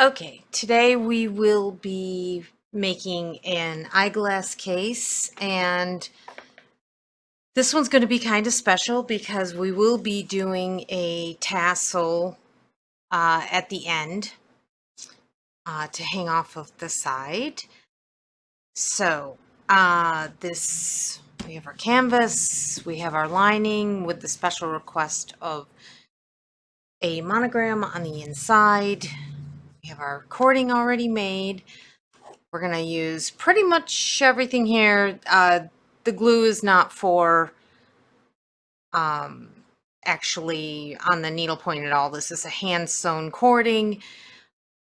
Okay, today we will be making an eyeglass case, and this one's going to be kind of special because we will be doing a tassel at the end to hang off of the side. So we have our canvas, we have our lining with the special request of a monogram on the inside. We have our recording already made. We're going to use pretty much everything here. The glue is not for actually on the needlepoint at all. This is a hand sewn cording,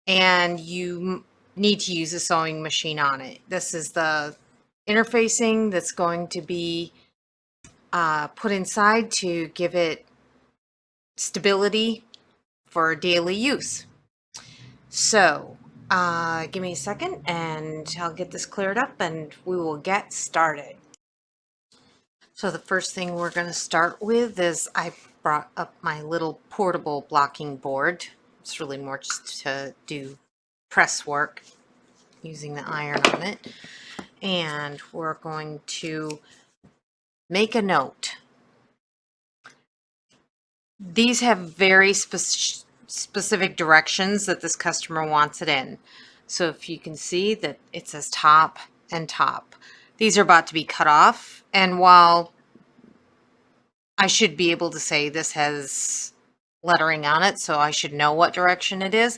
and you need to use a sewing machine on it. This is the interfacing that's going to be put inside to give it stability for daily use. So give me a second and I'll get this cleared up and we will get started. So the first thing we're going to start with is I brought up my little portable blocking board. It's really more just to do press work using the iron on it. And we're going to make a note. These have very specific directions that this customer wants it in. So if you can see that it says top and top. These are about to be cut off, and while I should be able to say this has lettering on it, so I should know what direction it is,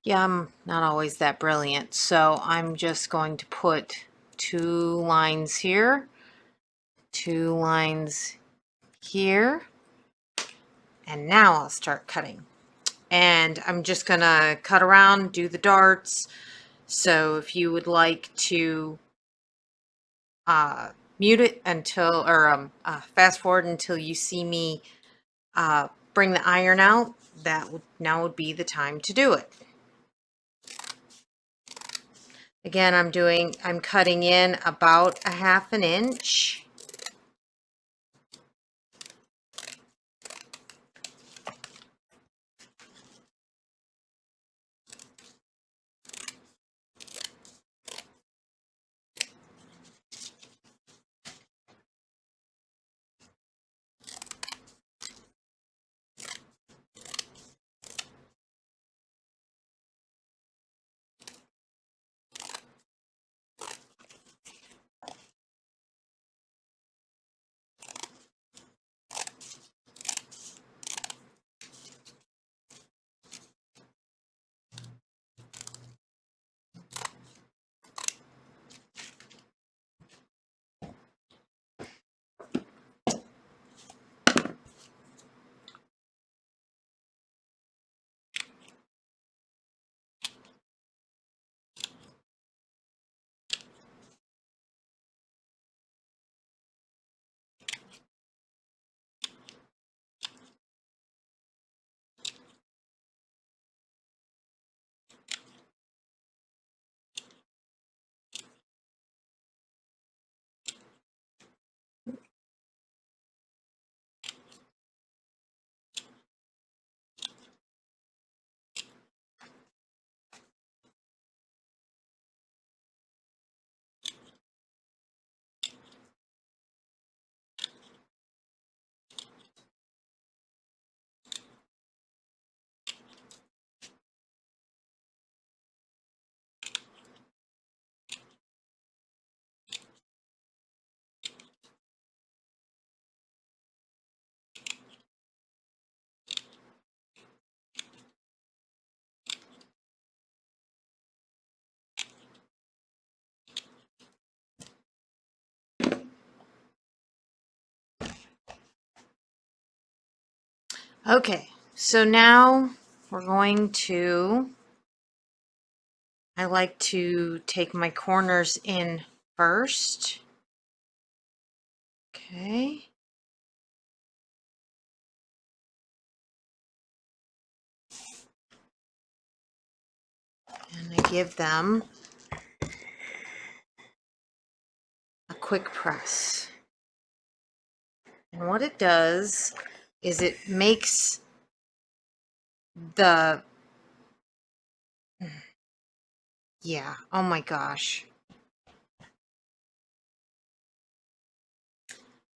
yeah, I'm not always that brilliant. So I'm just going to put 2 lines here, 2 lines here, and now I'll start cutting. And I'm just gonna cut around, do the darts. So if you would like to mute it until, or fast forward until you see me bring the iron out, that would now would be the time to do it. Again, I'm cutting in about a 1/2 inch. Okay, so now we're going to, I like to take my corners in first. Okay. And I give them a quick press. And what it does is it makes the Yeah. Oh my gosh.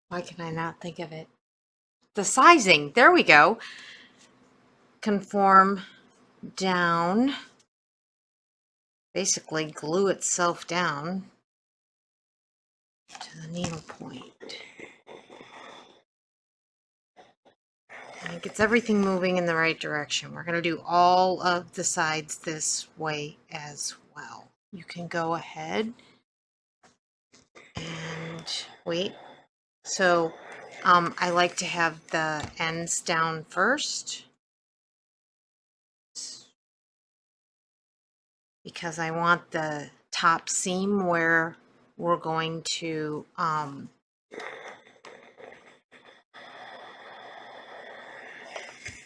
Why can I not think of it? The sizing. There we go. Conform down. Basically glue itself down to the needle point. And it gets everything moving in the right direction. We're going to do all of the sides this way as well. You can go ahead and wait. So I like to have the ends down first because I want the top seam where we're going to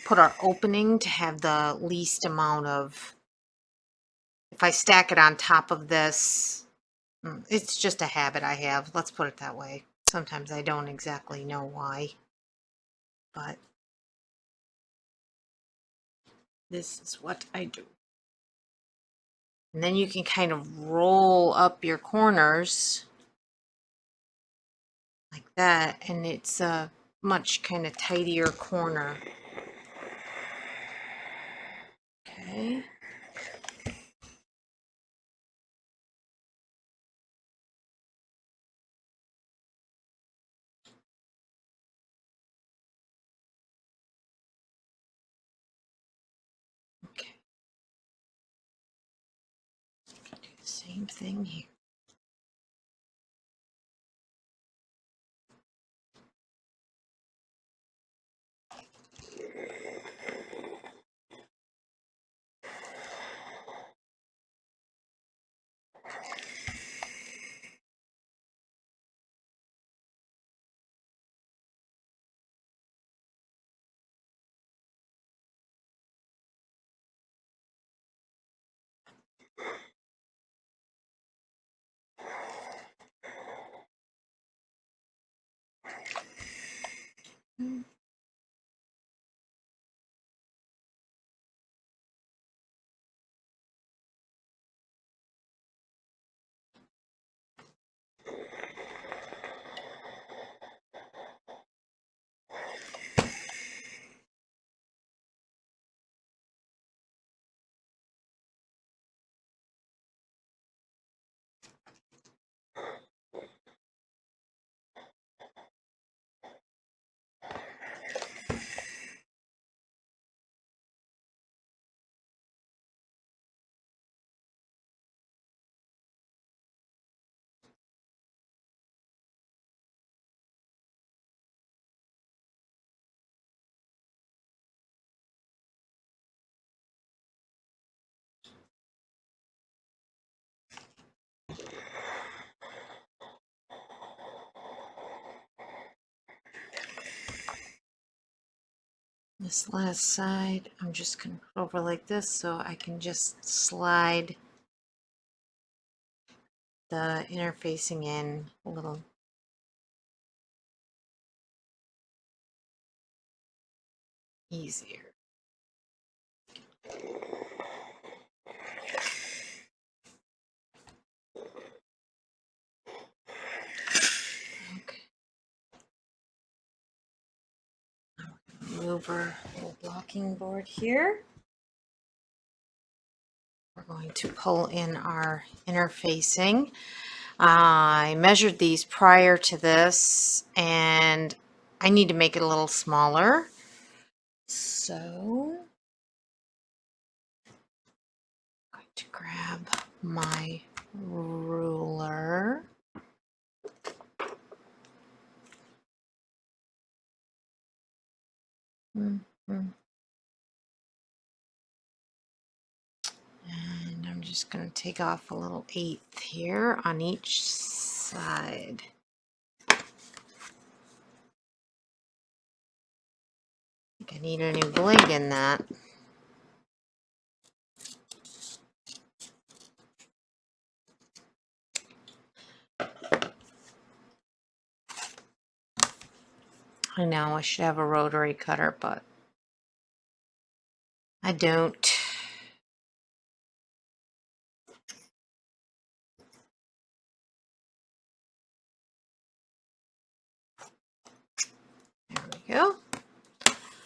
put our opening to have the least amount of, if I stack it on top of this, it's just a habit I have. Let's put it that way. Sometimes I don't exactly know why, but this is what I do. And then you can kind of roll up your corners like that, and it's a much kind of tidier corner. Okay. Okay. Do the same thing here. This last side, I'm just going to put over like this so I can just slide the interfacing in a little easier. Okay. Move our little blocking board here. We're going to pull in our interfacing. I measured these prior to this and I need to make it a little smaller. So I'm going to grab my ruler. And I'm just going to take off a little 1/8 here on each side. I think I need a new blade in that. I know I should have a rotary cutter, but I don't. go.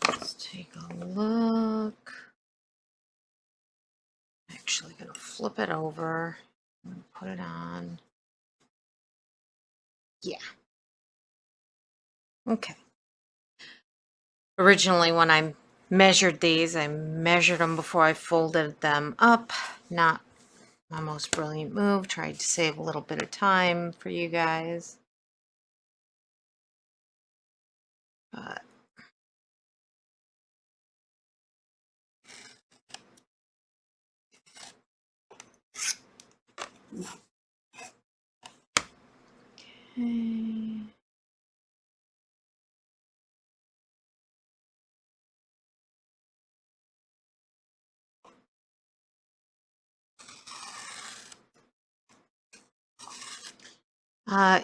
Let's take a look. I'm actually going to flip it over and put it on. Yeah. Okay. Originally, when I measured these, I measured them before I folded them up. Not my most brilliant move. Tried to save a little bit of time for you guys. But okay.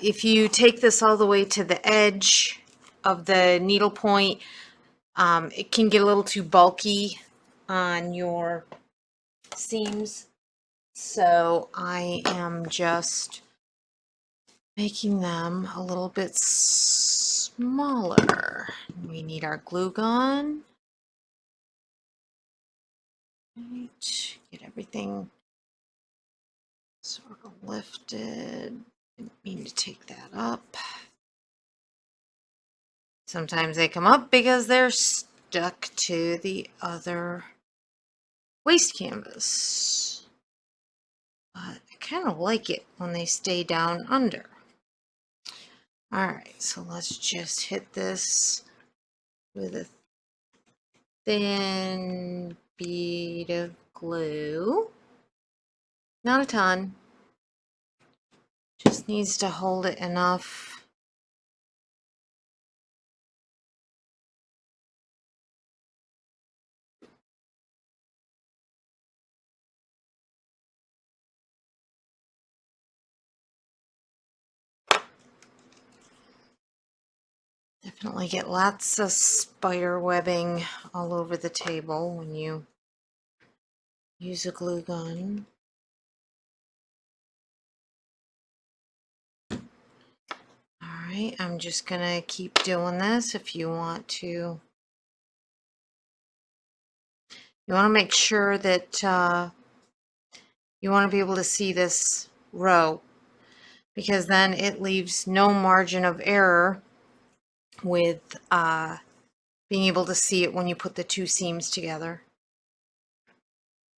If you take this all the way to the edge of the needlepoint, it can get a little too bulky on your seams. So I am just making them a little bit smaller. We need our glue gun. Right. Get everything sort of lifted. Didn't mean to take that up. Sometimes they come up because they're stuck to the other waste canvas. But I kind of like it when they stay down under. Alright, so let's just hit this with a thin bead of glue. Not a ton. Just needs to hold it enough. Definitely get lots of spider webbing all over the table when you use a glue gun. Alright, I'm just gonna keep doing this. If you want to, you want to make sure that you want to be able to see this row, because then it leaves no margin of error with being able to see it when you put the two seams together.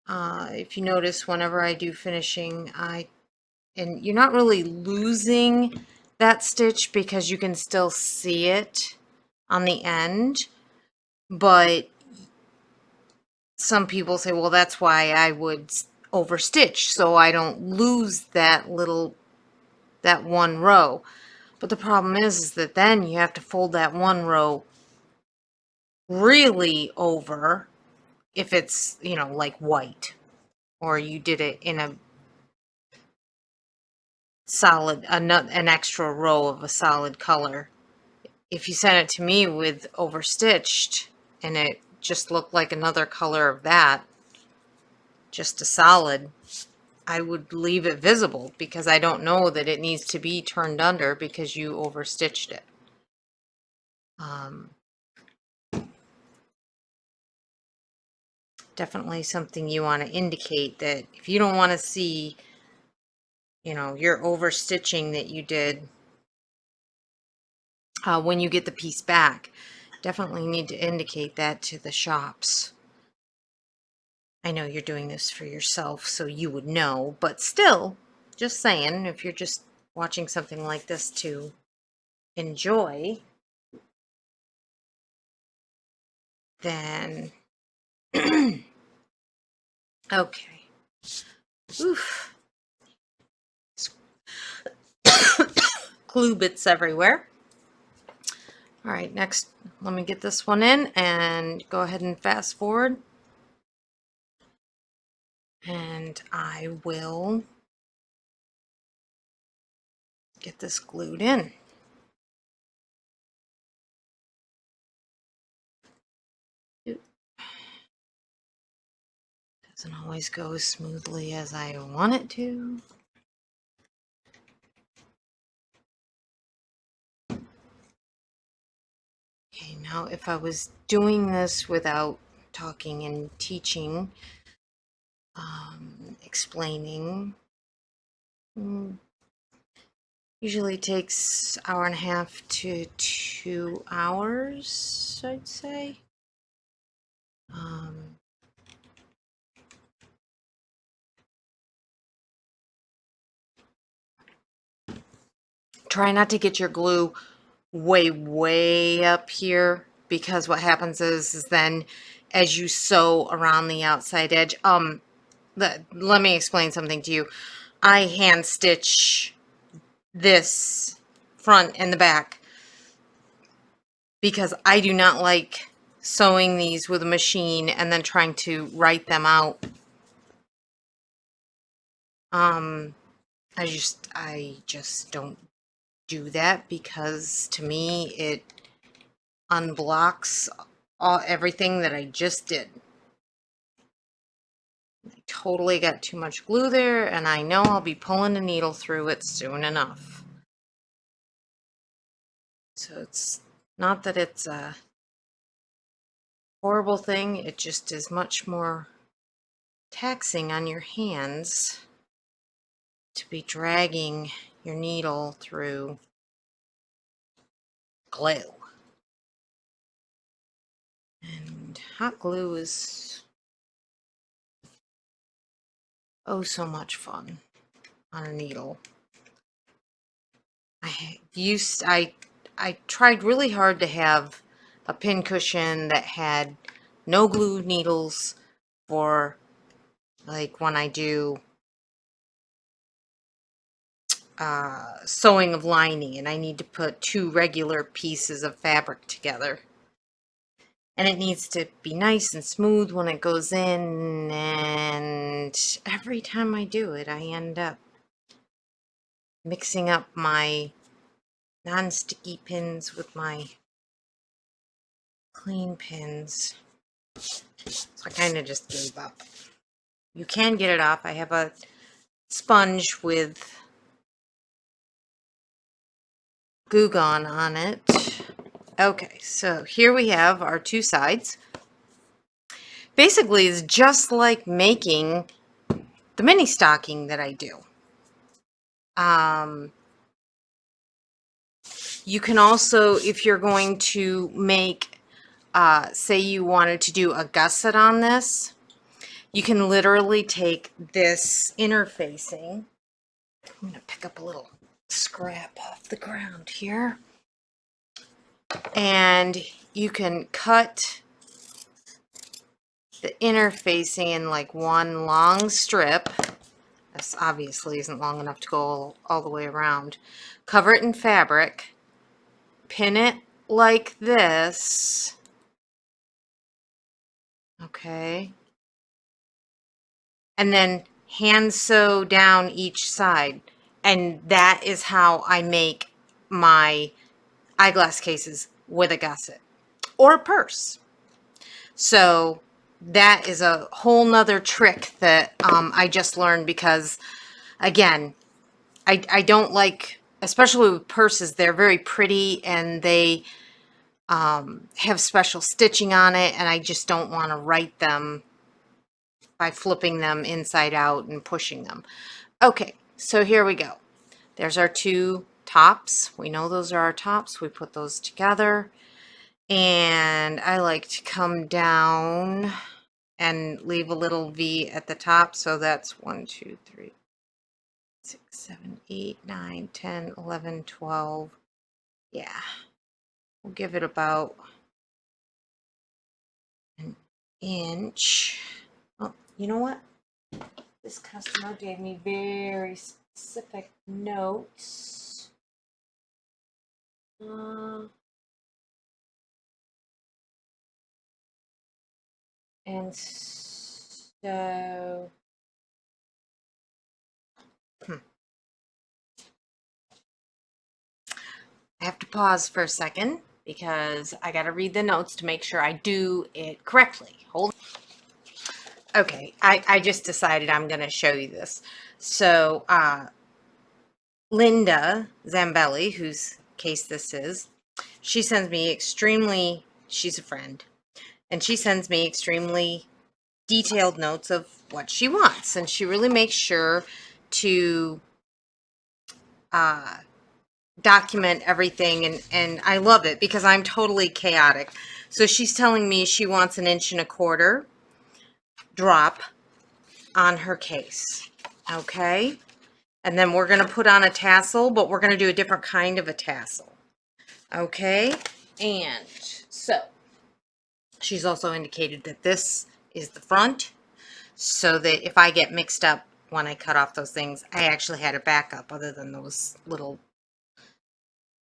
If you notice, whenever I do finishing, and you're not really losing that stitch because you can still see it on the end, but some people say, well, that's why I would overstitch so I don't lose that one row. But the problem is that then you have to fold that one row really over if it's, like white, or you did it in a solid, an extra row of a solid color. If you sent it to me with overstitched and it just looked like another color of that, just a solid, I would leave it visible because I don't know that it needs to be turned under because you overstitched it. Definitely something you want to indicate, that if you don't want to see, your overstitching that you did when you get the piece back, definitely need to indicate that to the shops. I know you're doing this for yourself, so you would know, but still, just saying, if you're just watching something like this to enjoy, then okay. Oof. Glue bits everywhere. All right, next, let me get this one in and go ahead and fast forward. And I will get this glued in. Doesn't always go as smoothly as I want it to. Okay, now if I was doing this without talking and teaching, explaining, usually takes hour and a half to 2 hours, I'd say. Try not to get your glue way up here, because what happens is then as you sew around the outside edge, let me explain something to you. I hand stitch this front and the back because I do not like sewing these with a machine and then trying to write them out. I just don't do that, because to me it unblocks everything that I just did. I totally got too much glue there, and I know I'll be pulling a needle through it soon enough. So it's not that it's a horrible thing, it just is much more taxing on your hands to be dragging your needle through glue. And hot glue is oh so much fun on a needle. I tried really hard to have a pin cushion that had no glue needles for, like, when I do sewing of lining and I need to put two regular pieces of fabric together. And it needs to be nice and smooth when it goes in, and every time I do it, I end up mixing up my non-sticky pins with my clean pins. So I kind of just gave up. You can get it off. I have a sponge with Goo Gone on it. Okay, so here we have our two sides. Basically, it's just like making the mini stocking that I do. You can also, if you're going to make, say you wanted to do a gusset on this, you can literally take this interfacing. I'm going to pick up a little scrap off the ground here. And you can cut the interfacing in like one long strip. This obviously isn't long enough to go all the way around. Cover it in fabric. Pin it like this. Okay. And then hand sew down each side. And that is how I make my eyeglass cases with a gusset or a purse. So that is a whole nother trick that I just learned, because again, I don't like, especially with purses, they're very pretty and they have special stitching on it, and I just don't want to write them by flipping them inside out and pushing them. Okay, so here we go. There's our two tops. We know those are our tops. We put those together. And I like to come down and leave a little V at the top. So that's 1, 2, 3, 6, 7, 8, 9, 10, 11, 12. Yeah. We'll give it about an inch. Oh, you know what? This customer gave me very specific notes. And so, I have to pause for a second because I got to read the notes to make sure I do it correctly. Hold on. Okay, I just decided I'm going to show you this. So, Linda Zambelli, whose case this is, She sends me extremely, she's a friend, and she sends me extremely detailed notes of what she wants. And she really makes sure to document everything. And I love it because I'm totally chaotic. So she's telling me she wants 1.25 inch drop on her case. Okay. And then we're going to put on a tassel, but we're going to do a different kind of a tassel. Okay. And so she's also indicated that this is the front, so that if I get mixed up when I cut off those things, I actually had a backup other than those little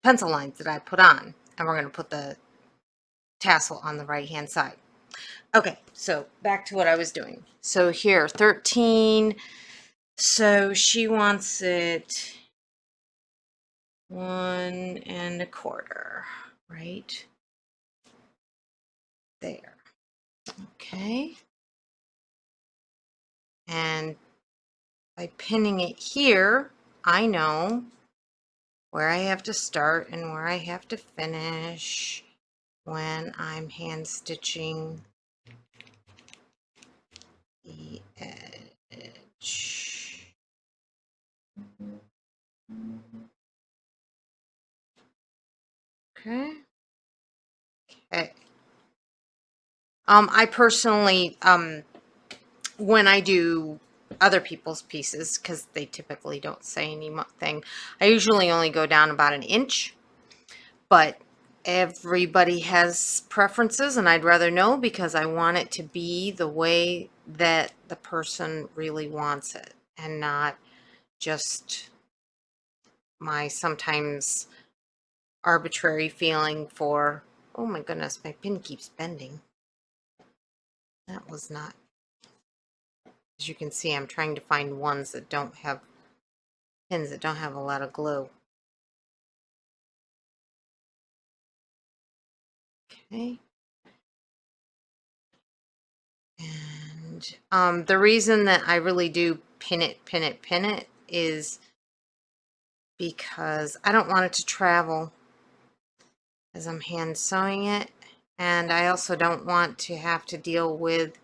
pencil lines that I put on. And we're going to put the tassel on the right hand side. Okay, so back to what I was doing. So here, 13. So she wants it 1.25, right there. Okay. And by pinning it here, I know where I have to start and where I have to finish when I'm hand stitching the edge. Okay. Okay. I personally, when I do other people's pieces, because they typically don't say anything, I usually only go down about 1 inch, but everybody has preferences, and I'd rather know because I want it to be the way that the person really wants it and not just my sometimes arbitrary feeling for, oh my goodness, my pin keeps bending. That was not, as you can see, I'm trying to find ones that don't have pins that don't have a lot of glue. Okay. And the reason that I really do pin it is because I don't want it to travel as I'm hand sewing it. And I also don't want to have to deal with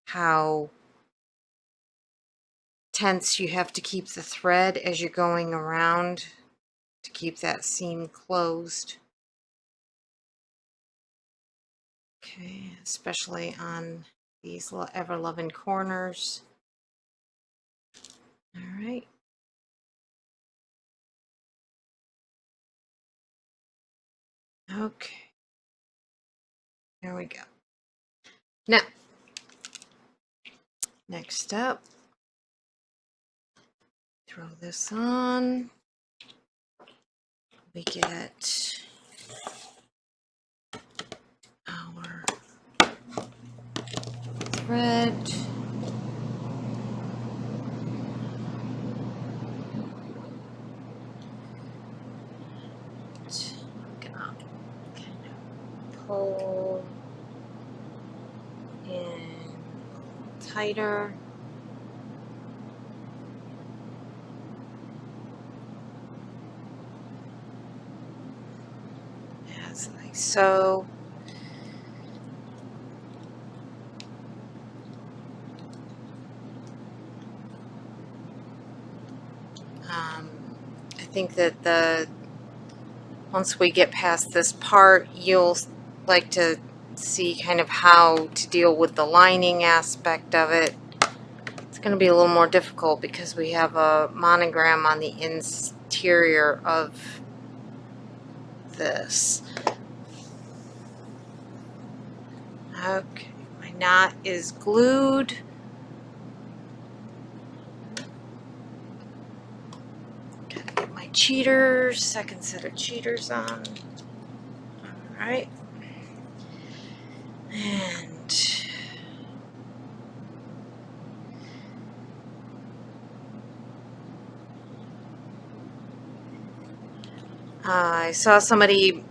how tense you have to keep the thread as you're going around to keep that seam closed. Okay, especially on these ever-loving corners. All right. Okay. There we go. Now, next up, throw this on. We get our thread. Gonna kind of pull in tighter. As I sew. I think that once we get past this part, you'll like to see kind of how to deal with the lining aspect of it. It's going to be a little more difficult because we have a monogram on the interior of this. Okay, my knot is glued. Gotta get my cheaters, second set of cheaters on. Alright. And I saw somebody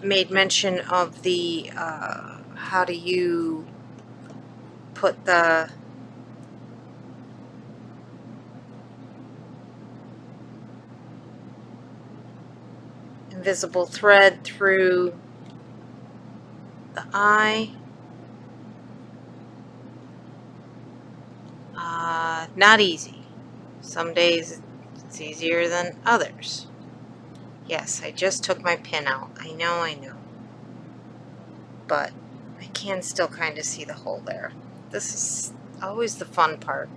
made mention of the how do you put the invisible thread through the eye. Not easy. Some days it's easier than others. Yes, I just took my pin out. I know. But I can still kind of see the hole there. This is always the fun part,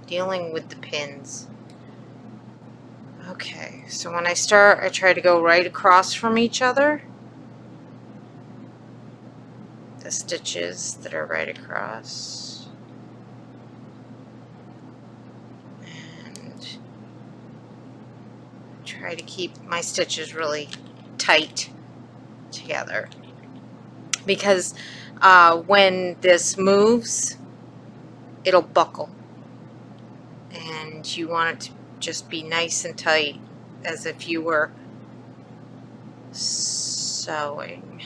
dealing with the pins. Okay, so when I start, I try to go right across from each other. The stitches that are right across. And try to keep my stitches really tight together. Because when this moves, it'll buckle. And you want it to just be nice and tight, as if you were sewing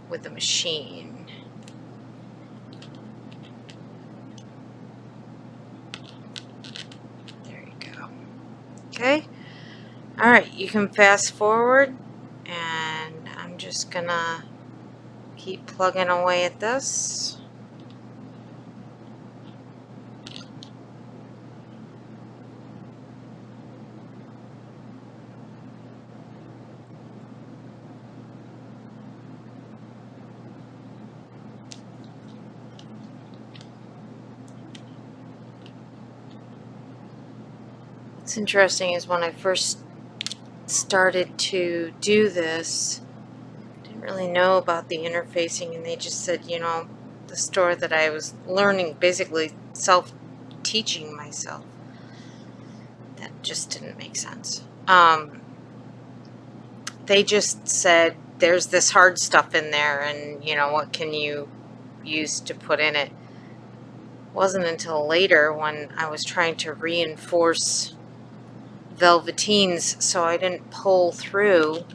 with a machine. There you go. Okay. All right, you can fast forward, and I'm just gonna keep plugging away at this. What's interesting is when I first started to do this, I didn't really know about the interfacing, and they just said, you know, the store that I was learning, basically self-teaching myself. That just didn't make sense. They just said, there's this hard stuff in there, and, you know, what can you use to put in it? It wasn't until later when I was trying to reinforce velveteens so I didn't pull through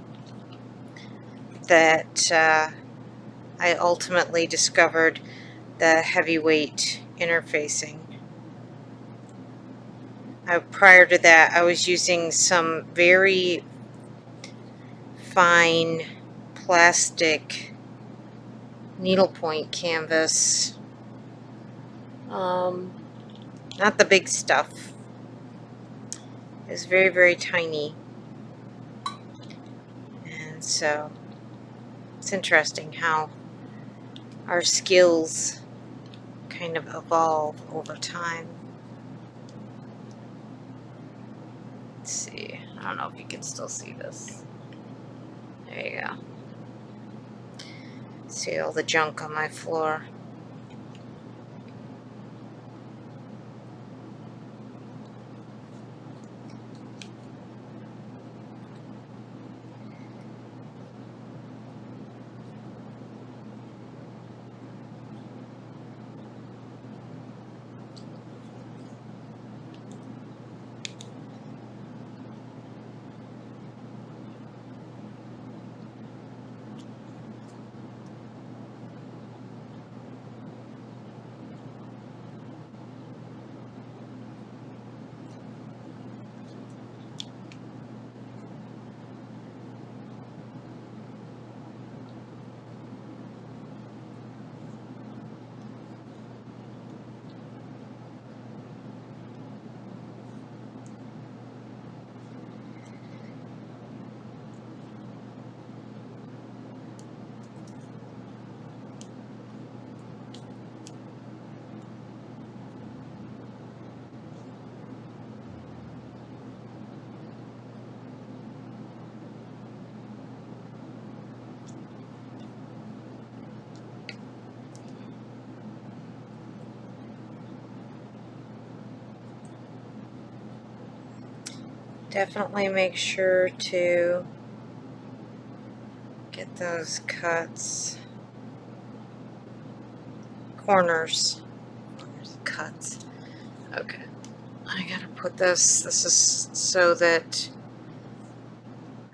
that I ultimately discovered the heavyweight interfacing. Prior to that, I was using some very fine plastic needlepoint canvas. Not the big stuff. It was very, very tiny. And so it's interesting how our skills kind of evolve over time. Let's see. I don't know if you can still see this. There you go. See all the junk on my floor. Definitely make sure to get those corners cuts. Okay, I gotta put this is so that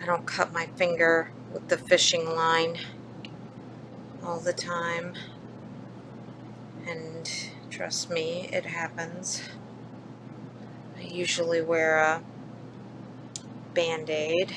I don't cut my finger with the fishing line all the time. And trust me, it happens. I usually wear a Band-Aid.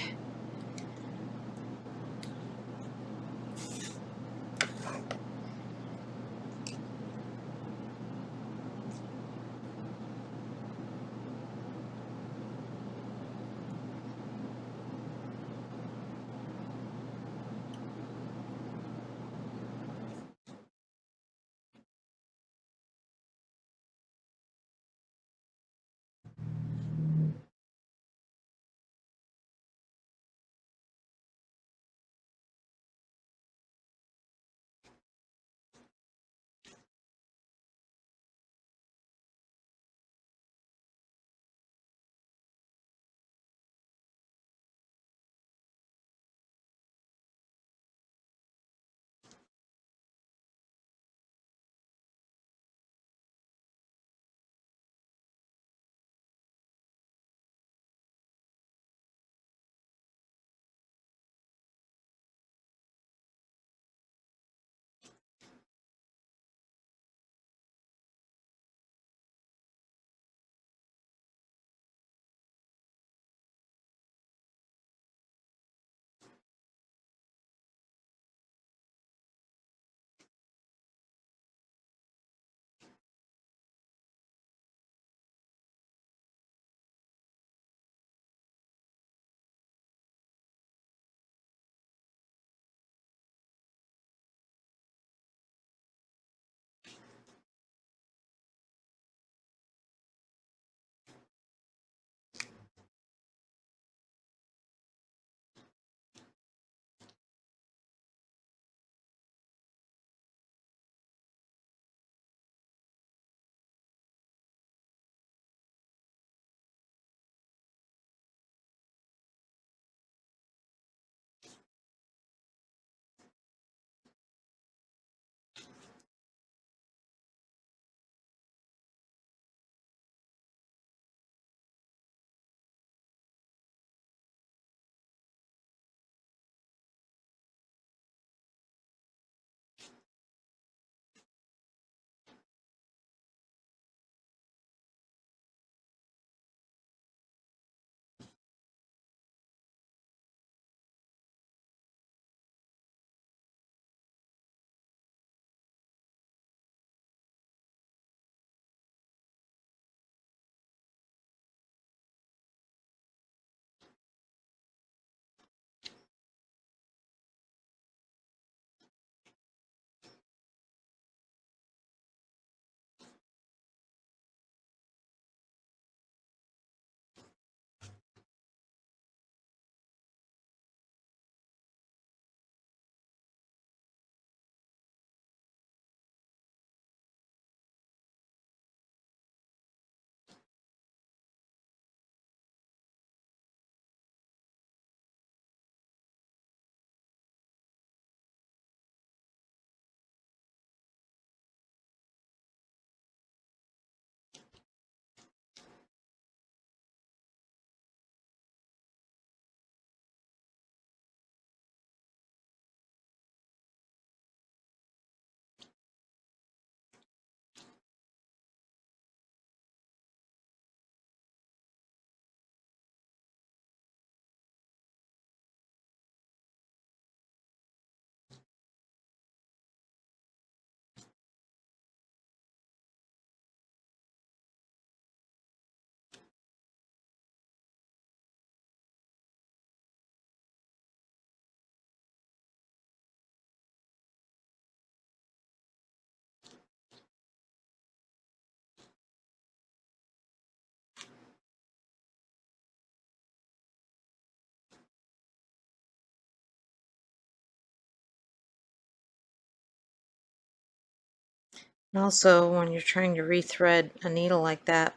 And also, when you're trying to rethread a needle like that,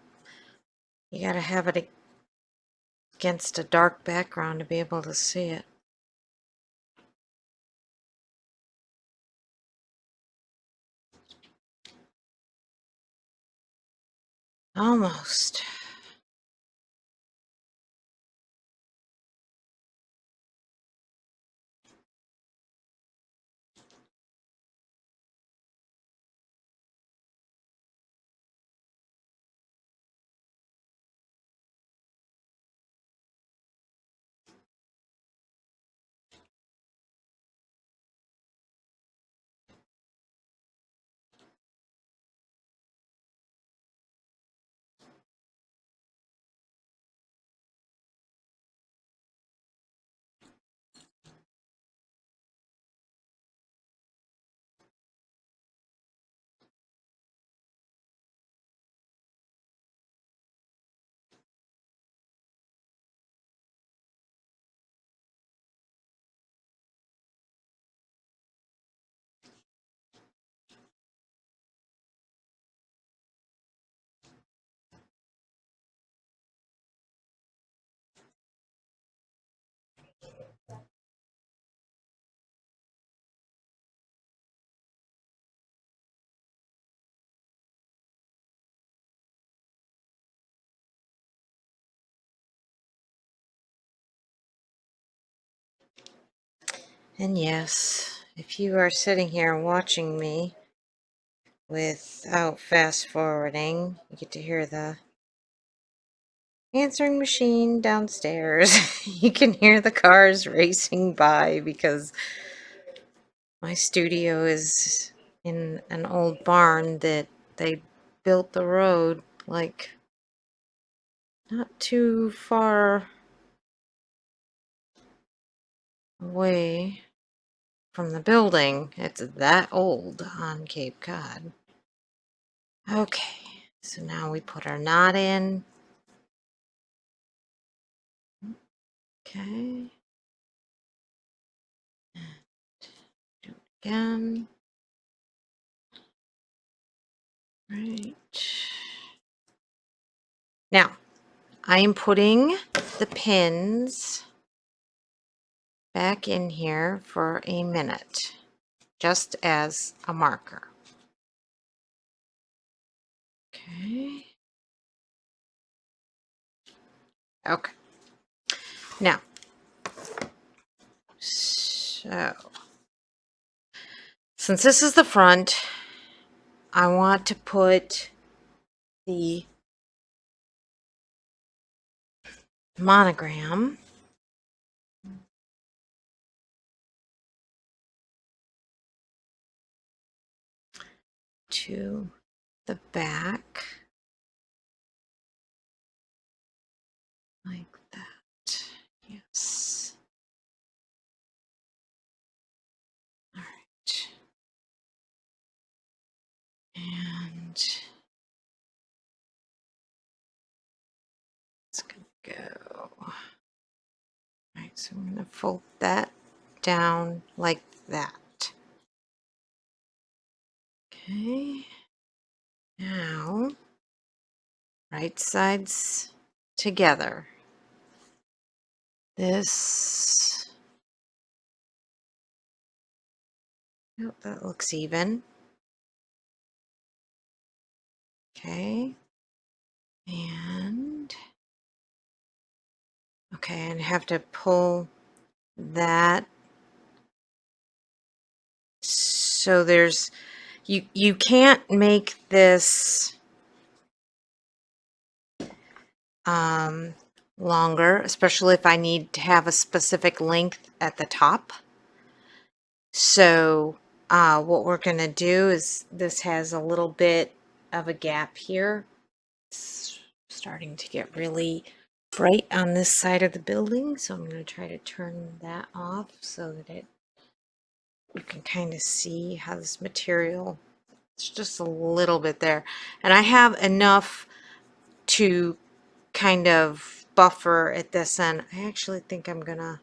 you gotta have it against a dark background to be able to see it. Almost. And yes, if you are sitting here watching me without fast forwarding, you get to hear the answering machine downstairs. You can hear the cars racing by because my studio is in an old barn that they built the road like not too far away from the building. It's that old on Cape Cod. Okay, so now we put our knot in. Okay. Do it again. Right. Now, I am putting the pins back in here for a minute, just as a marker. Okay. Okay. Now, so since this is the front, I want to put the monogram to the back like that. Yes. All right. And it's gonna go. All right, so I'm gonna fold that down like that. Okay. Now, right sides together. This, oh, that looks even. Okay. And, okay, and have to pull that. So there's, you can't make this longer, especially if I need to have a specific length at the top. So what we're going to do is this has a little bit of a gap here. It's starting to get really bright on this side of the building, so I'm going to try to turn that off so that you can kind of see how this material, it's just a little bit there. And I have enough to kind of buffer at this end. I actually think I'm gonna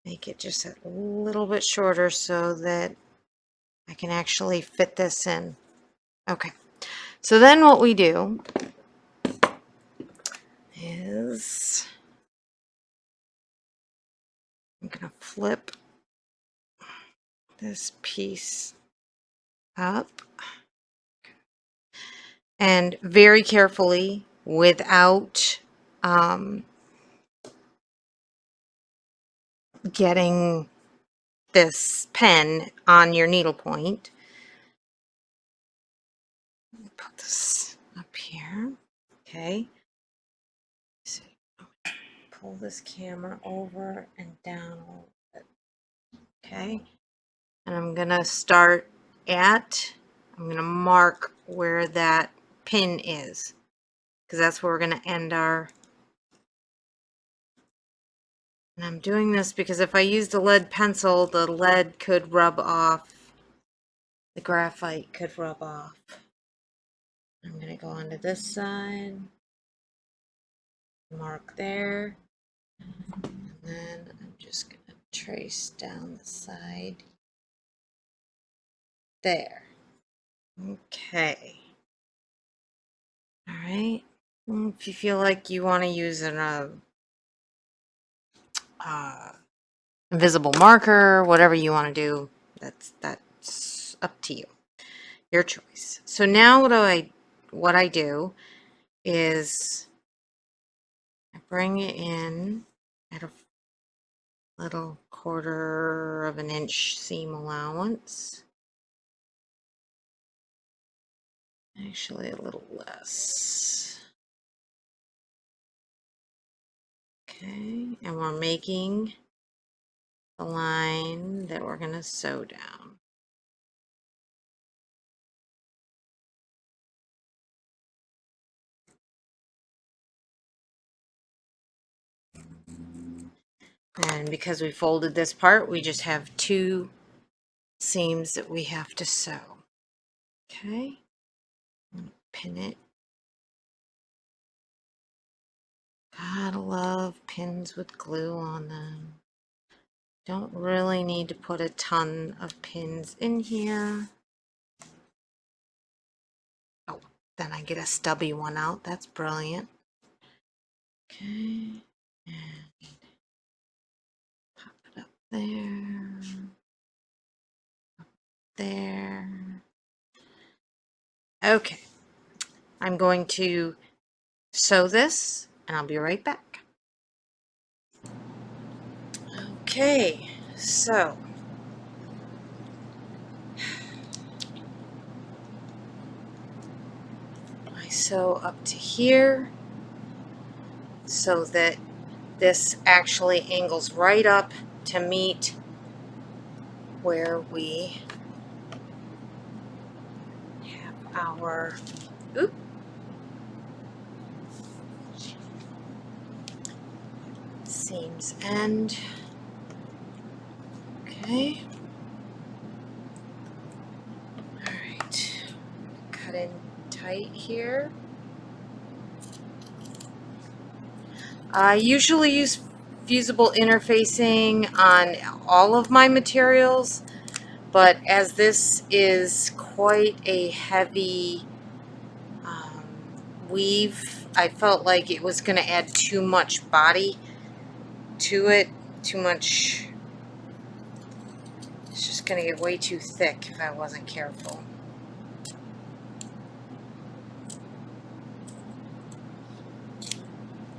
make it just a little bit shorter so that I can actually fit this in. Okay, so then what we do is I'm going to flip this piece up and very carefully, without getting this pen on your needlepoint. Put this up here. Okay. So pull this camera over and down a little bit. Okay. And I'm going to start I'm going to mark where that pin is, because that's where we're going to end our. And I'm doing this because if I used a lead pencil, the lead could rub off. The graphite could rub off. I'm going to go onto this side, mark there, and then I'm just going to trace down the side there. Okay. All right. If you feel like you want to use an invisible marker, whatever you want to do, that's up to you. Your choice. So now what I do is I bring it in at a little 1/4 of an inch seam allowance. Actually, a little less. Okay, and we're making the line that we're going to sew down. And because we folded this part, we just have 2 seams that we have to sew. Okay, I'm going to pin it. Gotta love pins with glue on them. Don't really need to put a ton of pins in here. Oh, then I get a stubby one out. That's brilliant. Okay, and pop it up there, up there. Okay, I'm going to sew this and I'll be right back. Okay, so I sew up to here so that this actually angles right up to meet where we have our seams end. Okay. All right. Cut in tight here. I usually use fusible interfacing on all of my materials, but as this is quite a heavy weave, I felt like it was going to add too much body to it, too much. It's just going to get way too thick if I wasn't careful.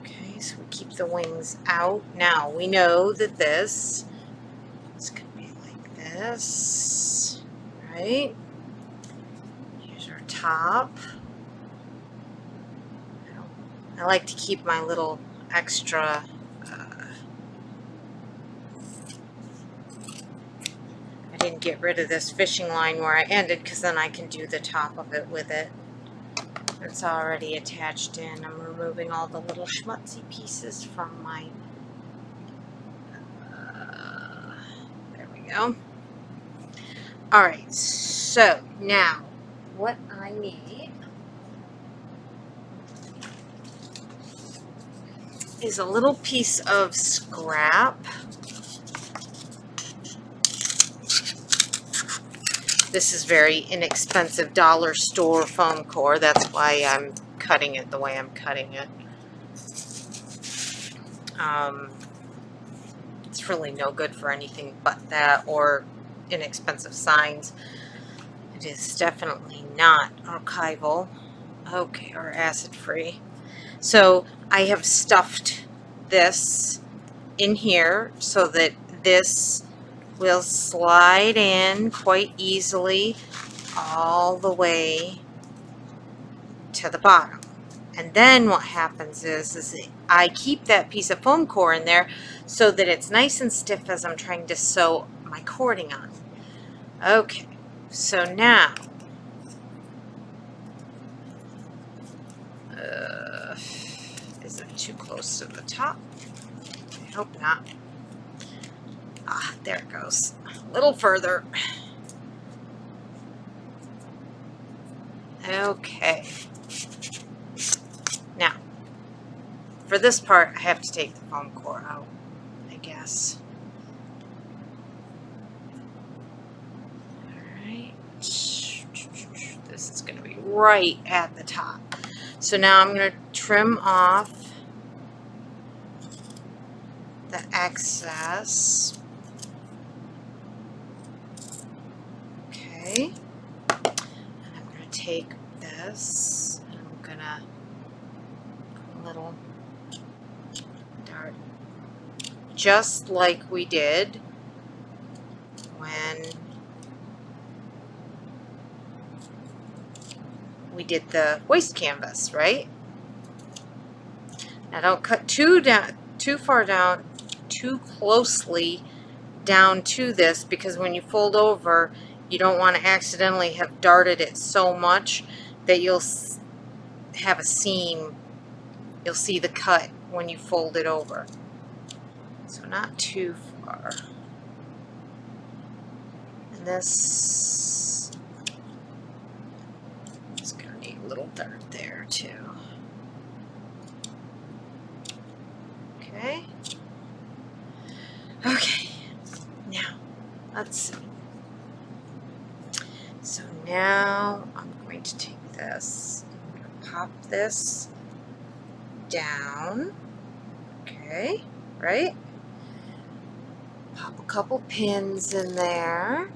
Okay, so we keep the wings out. Now we know that this is going to be like this, right? Here's our top. I like to keep my little extra I didn't get rid of this fishing line where I ended, because then I can do the top of it with it. It's already attached in. I'm removing all the little schmutzy pieces from my there we go. Alright, so now what I need is a little piece of scrap. This is very inexpensive dollar store foam core. That's why I'm cutting it the way I'm cutting it. It's really no good for anything but that or inexpensive signs. It is definitely not archival. Okay, or acid-free. So I have stuffed this in here so that this will slide in quite easily all the way to the bottom. And then what happens is I keep that piece of foam core in there so that it's nice and stiff as I'm trying to sew my cording on. Okay, so now is it too close to the top? I hope not. Ah, there it goes. A little further. Okay. Now, for this part, I have to take the foam core out, I guess. Alright. This is going to be right at the top. So now I'm going to trim off the excess. Okay. I'm going to take this and I'm going to put a little dart, just like we did when we did the waist canvas, right? Now don't cut too far down, too closely down to this, because when you fold over, you don't want to accidentally have darted it so much that you'll have a seam. You'll see the cut when you fold it over. So not too far. And this is going to need a little dart there too. Okay. Okay. Now, let's see. So now I'm going to take this, I'm going to pop this down. Okay, right? Pop a couple pins in there.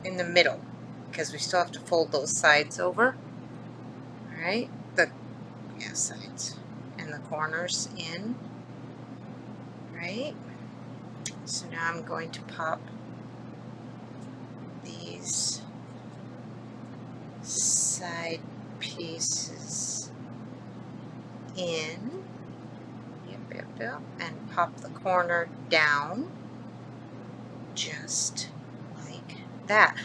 In the middle, because we still have to fold those sides over. Alright, sides and the corners in. Right? So now I'm going to pop these side pieces in. Yep, and pop the corner down. Just like that.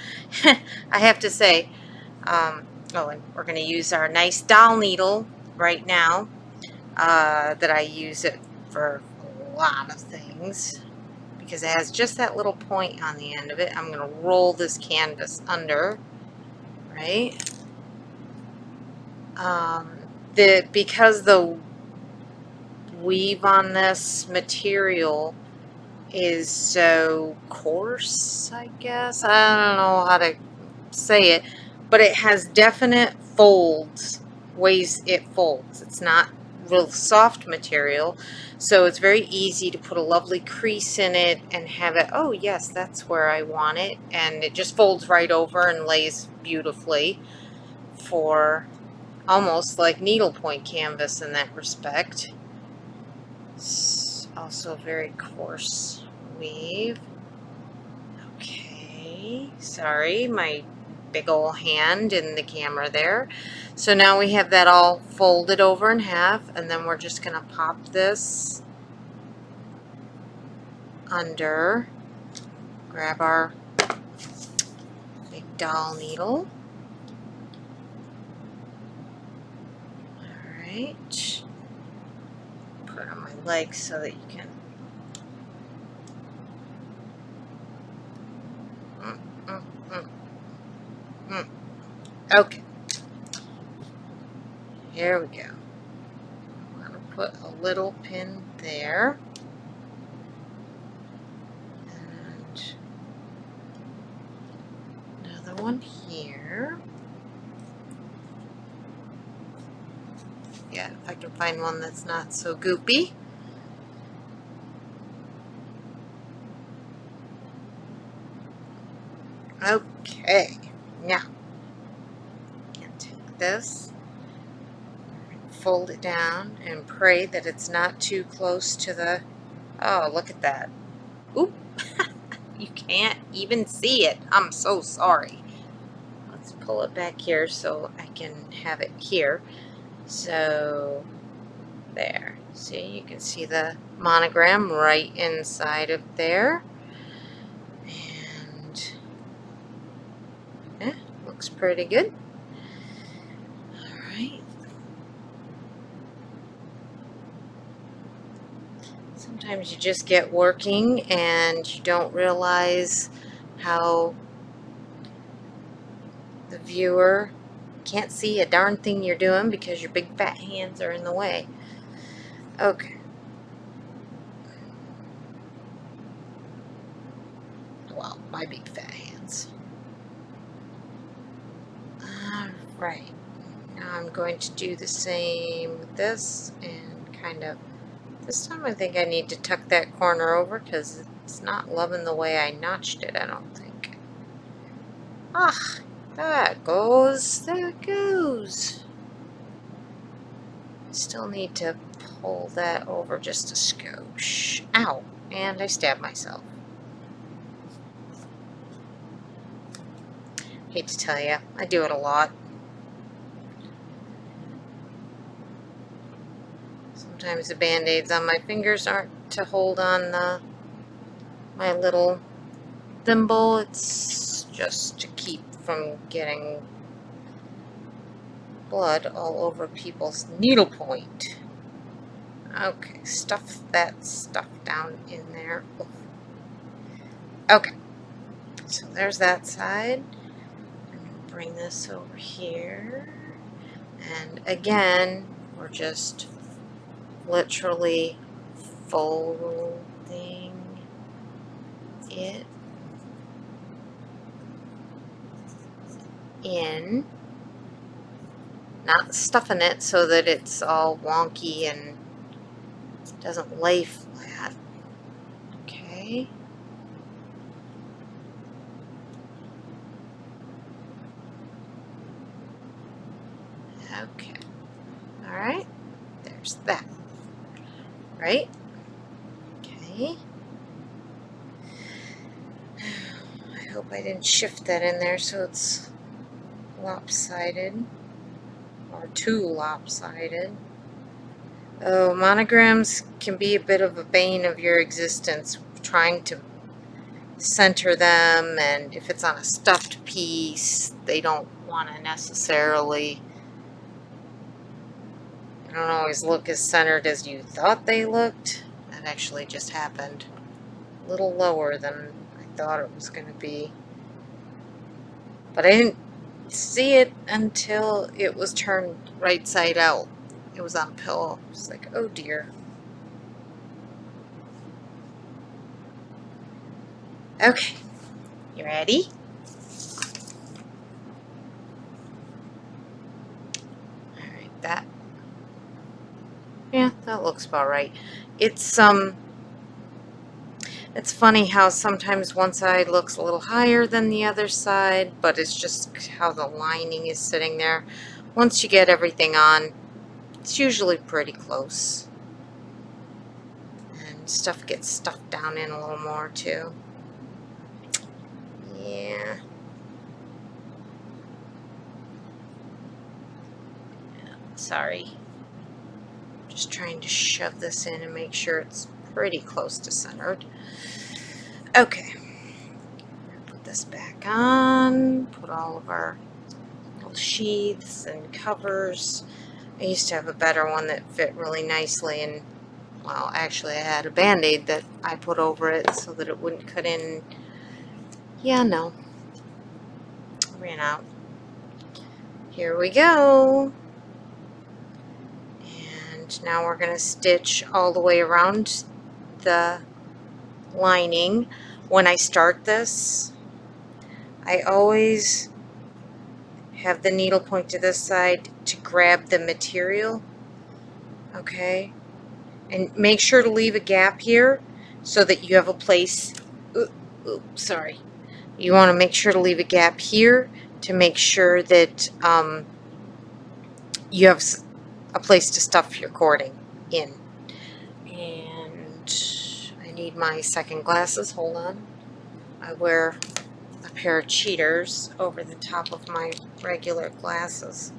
I have to say, and we're going to use our nice doll needle right now, that I use it for a lot of things because it has just that little point on the end of it. I'm going to roll this canvas under, right? Because the weave on this material is so coarse, I guess. I don't know how to say it, but it has definite folds, ways it folds. It's not real soft material, so it's very easy to put a lovely crease in it and have it, oh yes, that's where I want it, and it just folds right over and lays beautifully for almost like needlepoint canvas in that respect. It's also very coarse weave. Okay, sorry, my big old hand in the camera there. So now we have that all folded over in half, and then we're just going to pop this under, grab our big doll needle. Alright, put it on my legs so that you can Okay, here we go. I'm going to put a little pin there, and one here. Yeah, if I can find one that's not so goopy. Okay, now take this, fold it down, and pray that it's not too close to the. Oh, look at that. Oop, you can't even see it. I'm so sorry. Let's pull it back here so I can have it here. So, there. See, you can see the monogram right inside of there. And, yeah, looks pretty good. Alright. Sometimes you just get working and you don't realize how the viewer can't see a darn thing you're doing because your big fat hands are in the way. Okay. Well, my big fat hands. Alright. Now I'm going to do the same with this and kind of, this time I think I need to tuck that corner over because it's not loving the way I notched it, I don't think. Ah, that goes, that goes. Still need to pull that over just a skosh. Ow, and I stabbed myself. Hate to tell you, I do it a lot. Sometimes the band-aids on my fingers aren't to hold on my little thimble. It's just to keep from getting blood all over people's needlepoint. Okay, stuff that stuff down in there. Oof. Okay, so there's that side. I'm going to bring this over here. And again, we're just literally folding it in, not stuffing it so that it's all wonky and doesn't lay flat. Okay. Okay. All right. There's that. Right? Okay. I hope I didn't shift that in there so it's lopsided or too lopsided. Oh, monograms can be a bit of a bane of your existence, trying to center them, and if it's on a stuffed piece, they don't want to necessarily, they don't always look as centered as you thought they looked. That actually just happened. A little lower than I thought it was going to be. But I didn't see it until it was turned right side out. It was on a pillow. It's like, oh dear. Okay, you ready? Alright, that. Yeah, that looks about right. It's funny how sometimes one side looks a little higher than the other side, but it's just how the lining is sitting there. Once you get everything on, it's usually pretty close. And stuff gets stuffed down in a little more too. Yeah. Sorry. Just trying to shove this in and make sure it's pretty close to centered. Okay. Put this back on. Put all of our little sheaths and covers. I used to have a better one that fit really nicely, and well, actually I had a band-aid that I put over it so that it wouldn't cut in. Yeah, no. Ran out. Here we go. And now we're going to stitch all the way around the lining. When I start this, I always have the needle point to this side to grab the material, okay? And make sure to leave a gap here so that you have a place, sorry. You want to make sure to leave a gap here to make sure that you have a place to stuff your cording in. And I need my second glasses, hold on. I wear a pair of cheaters over the top of my regular glasses.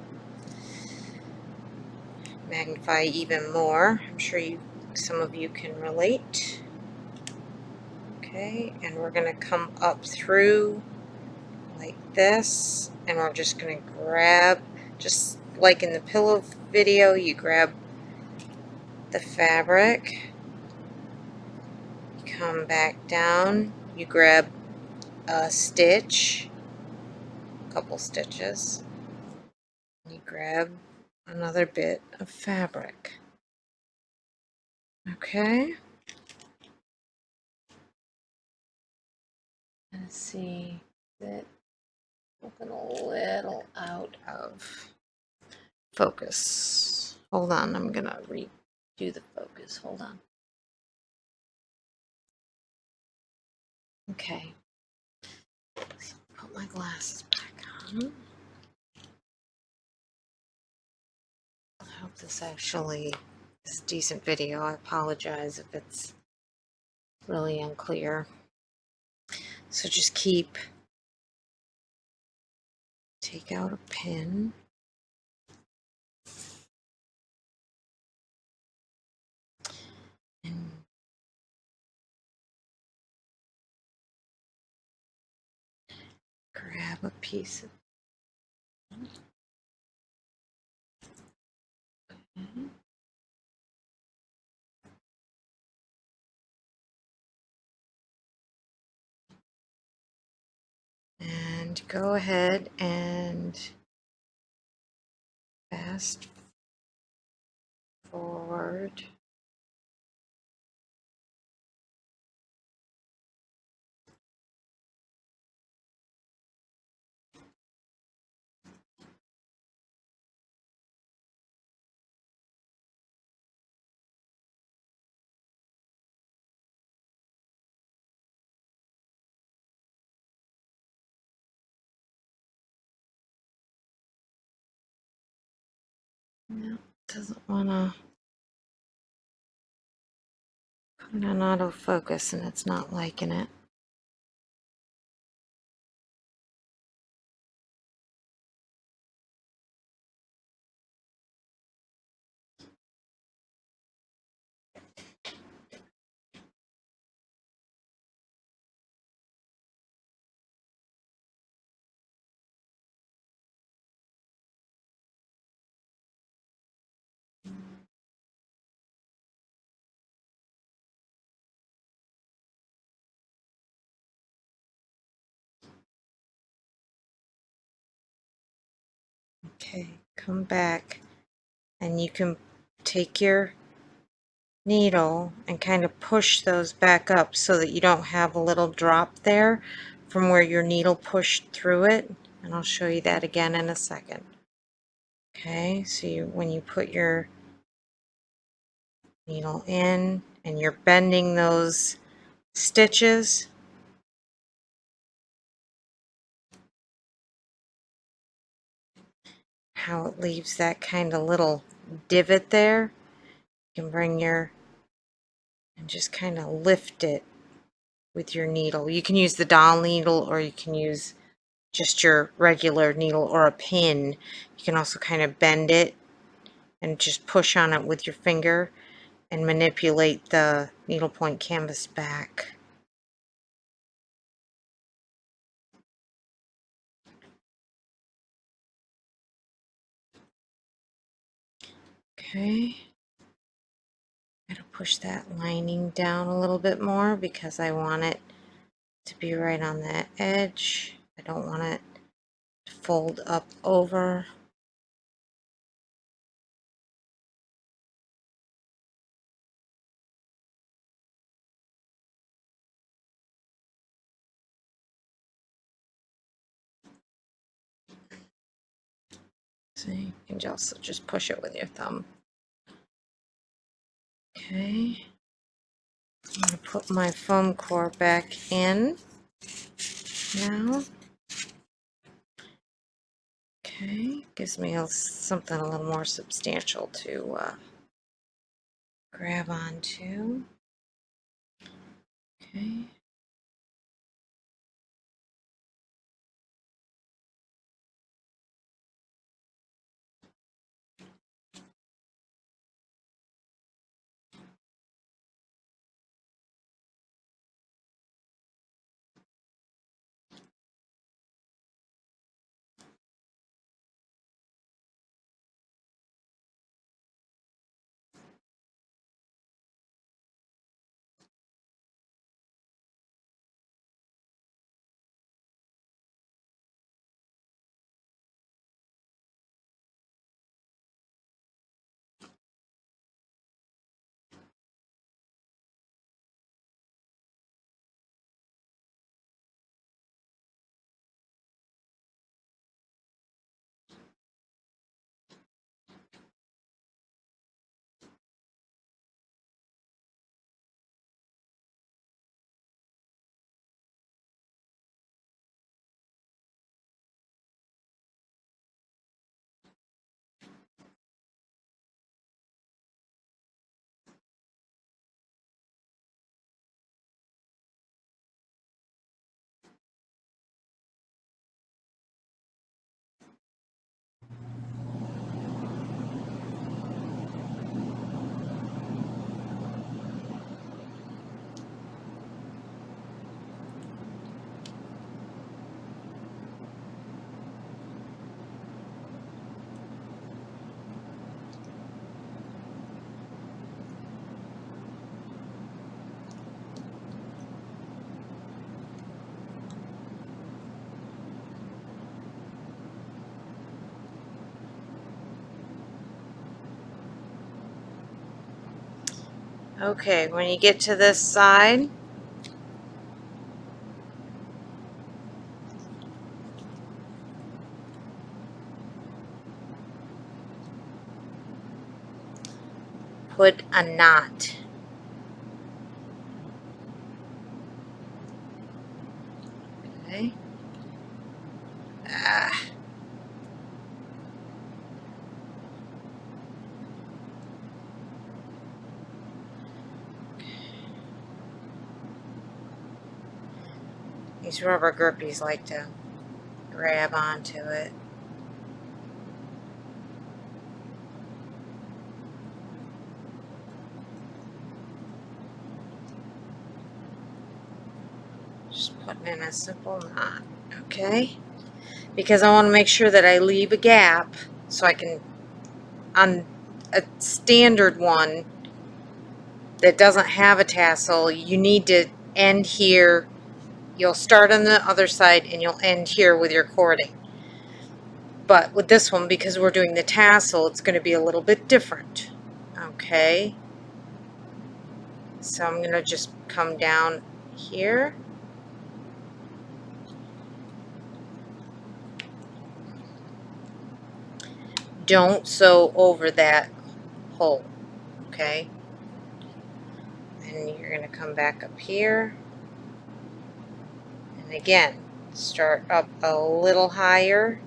Magnify even more. I'm sure some of you can relate. Okay, and we're going to come up through like this, and we're just going to grab, just like in the pillow video, you grab the fabric, you come back down, you grab a stitch, a couple stitches, you grab another bit of fabric. Okay, let's see, that looking a little out of focus. Hold on, I'm gonna redo the focus. Hold on. Okay. Put my glasses back on. I hope this actually is a decent video. I apologize if it's really unclear. So just take out a pin. And grab a piece of and go ahead and fast forward. No, doesn't want to put on autofocus and it's not liking it. Okay, come back and you can take your needle and kind of push those back up so that you don't have a little drop there from where your needle pushed through it, and I'll show you that again in a second. Okay, so when you put your needle in and you're bending those stitches, how it leaves that kind of little divot there, you can bring and just kind of lift it with your needle. You can use the doll needle or you can use just your regular needle or a pin. You can also kind of bend it and just push on it with your finger and manipulate the needlepoint canvas back. Okay. I'm going to push that lining down a little bit more because I want it to be right on that edge. I don't want it to fold up over. See, you can just push it with your thumb. Okay. I'm going to put my foam core back in now. Okay, gives me something a little more substantial to grab onto. Okay. Okay, when you get to this side, put a knot. Okay. Ah. These rubber grippies like to grab onto it. Just putting in a simple knot, okay? Because I want to make sure that I leave a gap so I can, on a standard one that doesn't have a tassel, you need to end here. You'll start on the other side and you'll end here with your cording. But with this one, because we're doing the tassel, it's going to be a little bit different. Okay. So I'm going to just come down here. Don't sew over that hole. Okay. And you're going to come back up here. And again, start up a little higher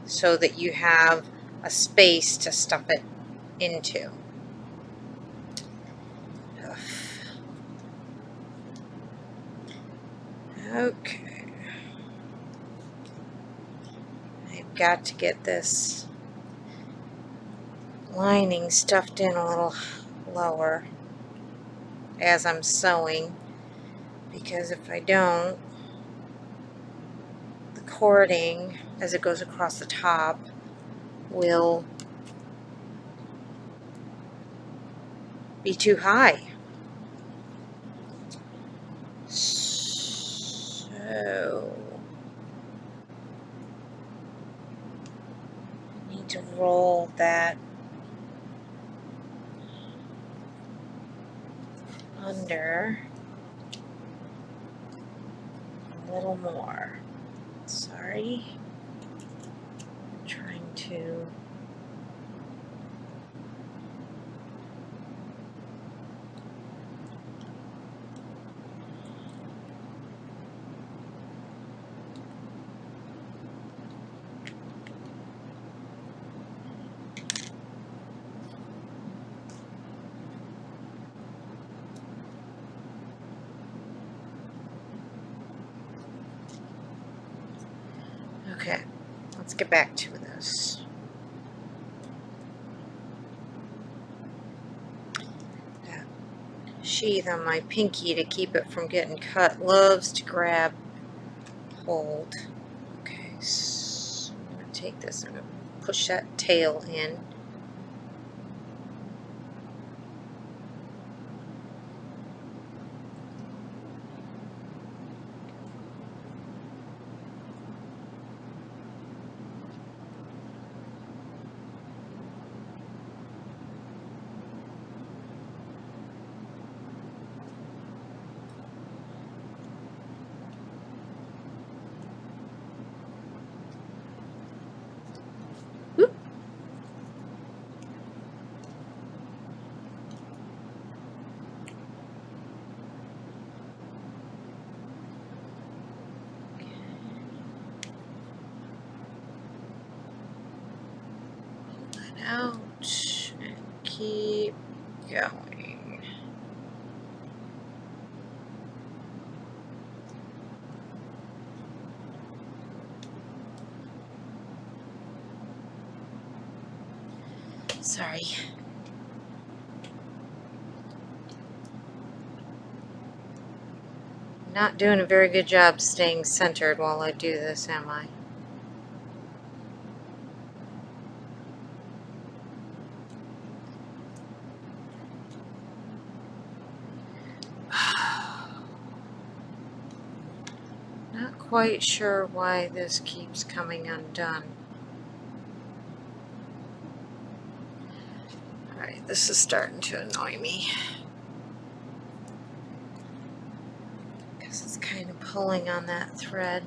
so that you have a space to stuff it into. Okay. I've got to get this lining stuffed in a little lower as I'm sewing, because if I don't, the cording as it goes across the top will be too high. So I need to roll that under a little more. Sorry. I'm trying to let's get back to this. That sheath on my pinky to keep it from getting cut loves to grab hold. Okay, so I'm going to take this and push that tail in. Out and keep going. Sorry. Not doing a very good job staying centered while I do this, am I? Not quite sure why this keeps coming undone. Alright, this is starting to annoy me. Because it's kind of pulling on that thread.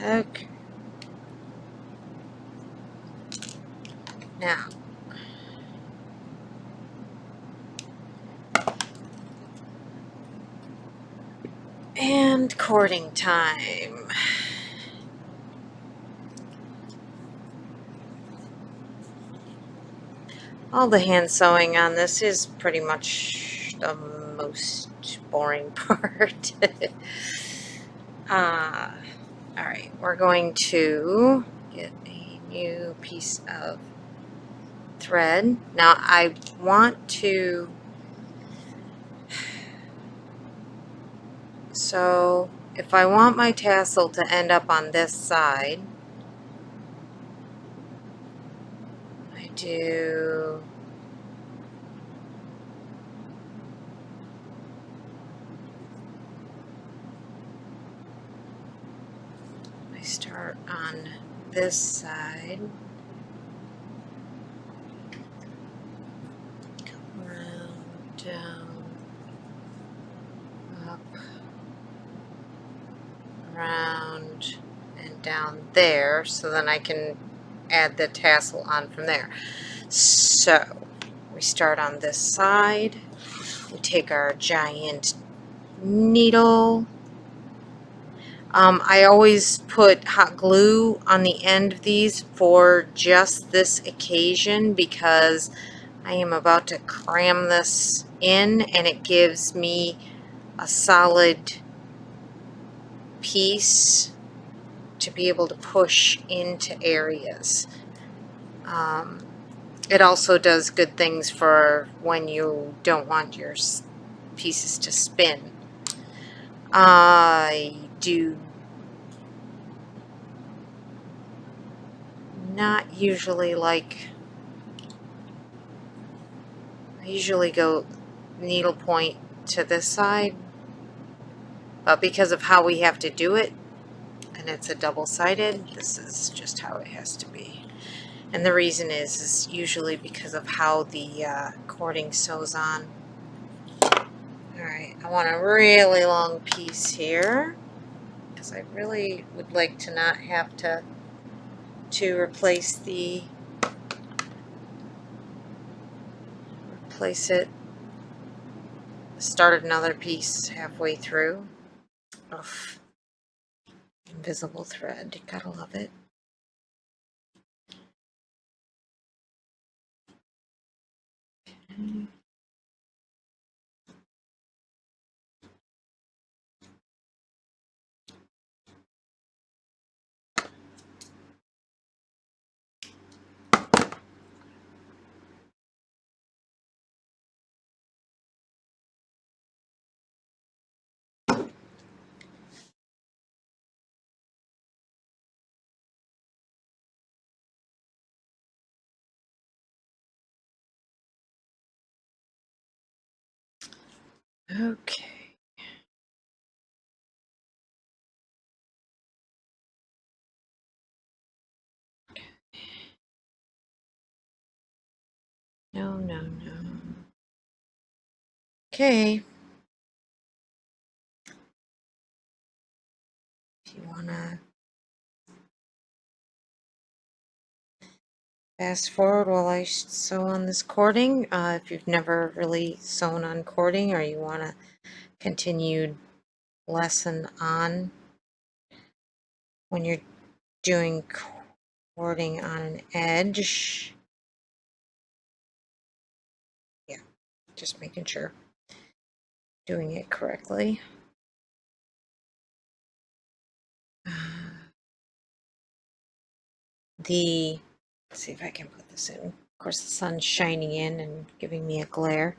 Okay. Now, and cording time. All the hand sewing on this is pretty much the most boring part. uh, all right, we're going to get a new piece of thread. Now I want to, so if I want my tassel to end up on this side, I do I start on this side, come around, down, up, around, and down there, so then I can add the tassel on from there. So we start on this side, we take our giant needle. I always put hot glue on the end of these for just this occasion because I am about to cram this in and it gives me a solid piece to be able to push into areas. It also does good things for when you don't want your pieces to spin. I do not usually like, I usually go needlepoint to this side, but because of how we have to do it, and it's a double-sided, this is just how it has to be. And the reason is usually because of how the cording sews on. Alright, I want a really long piece here because I really would like to not have to replace it, start another piece halfway through. Ugh. Invisible thread, gotta love it. Okay. No, no, no. Okay. If you wanna fast forward while I sew on this cording, if you've never really sewn on cording or you want a continued lesson on when you're doing cording on an edge. Yeah, just making sure doing it correctly. Let's see if I can put this in. Of course, the sun's shining in and giving me a glare.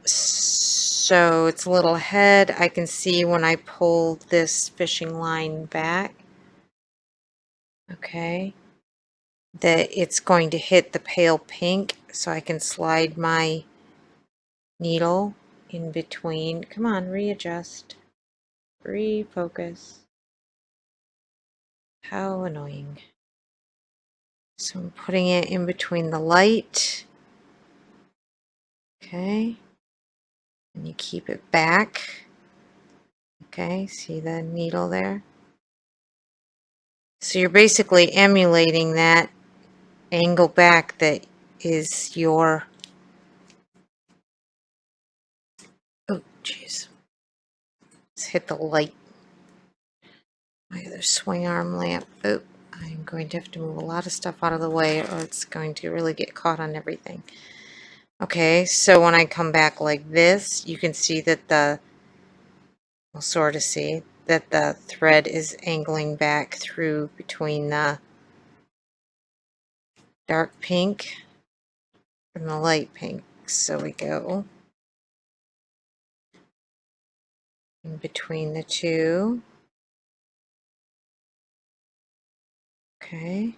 So it's a little ahead. I can see when I pull this fishing line back, okay, that it's going to hit the pale pink, so I can slide my needle in between. Come on, readjust, refocus. How annoying. So I'm putting it in between the light, okay, and you keep it back. Okay, see the needle there? So you're basically emulating that angle back that is your, oh jeez, let's hit the light. My other swing arm lamp. Oh, I'm going to have to move a lot of stuff out of the way or it's going to really get caught on everything. Okay, so when I come back like this, you can see that we'll sort of see that the thread is angling back through between the dark pink and the light pink. So we go in between the two. Okay.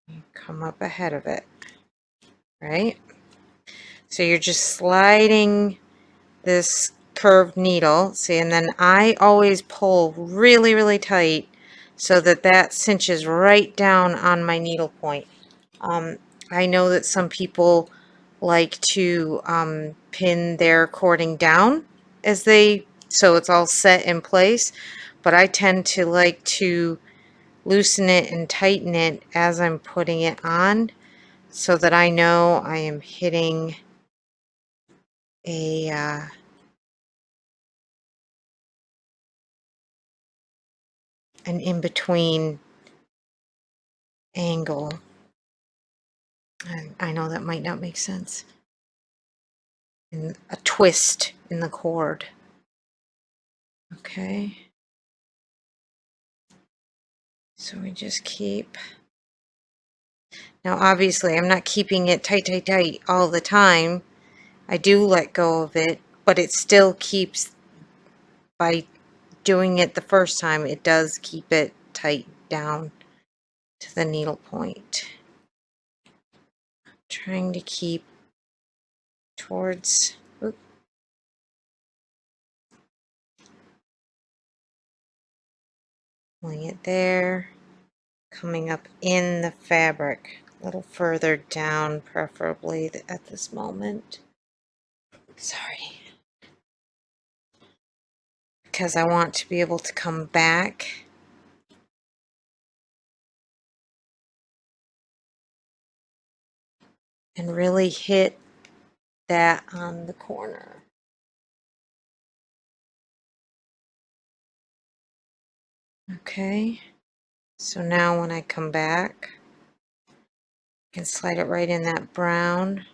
You come up ahead of it, right? So you're just sliding this curved needle, see, and then I always pull really, really tight so that that cinches right down on my needle point. I know that some people like to pin their cording down so it's all set in place, but I tend to like to loosen it and tighten it as I'm putting it on so that I know I am hitting an in-between angle. I know that might not make sense. And a twist in the cord. Okay. So we just keep. Now obviously I'm not keeping it tight, tight, tight all the time. I do let go of it, but it still keeps, by doing it the first time, it does keep it tight down to the needle point. Trying to keep towards, oops, pulling it there, coming up in the fabric, a little further down preferably at this moment. Sorry. Because I want to be able to come back and really hit that on the corner. Okay, so now when I come back, I can slide it right in that brown,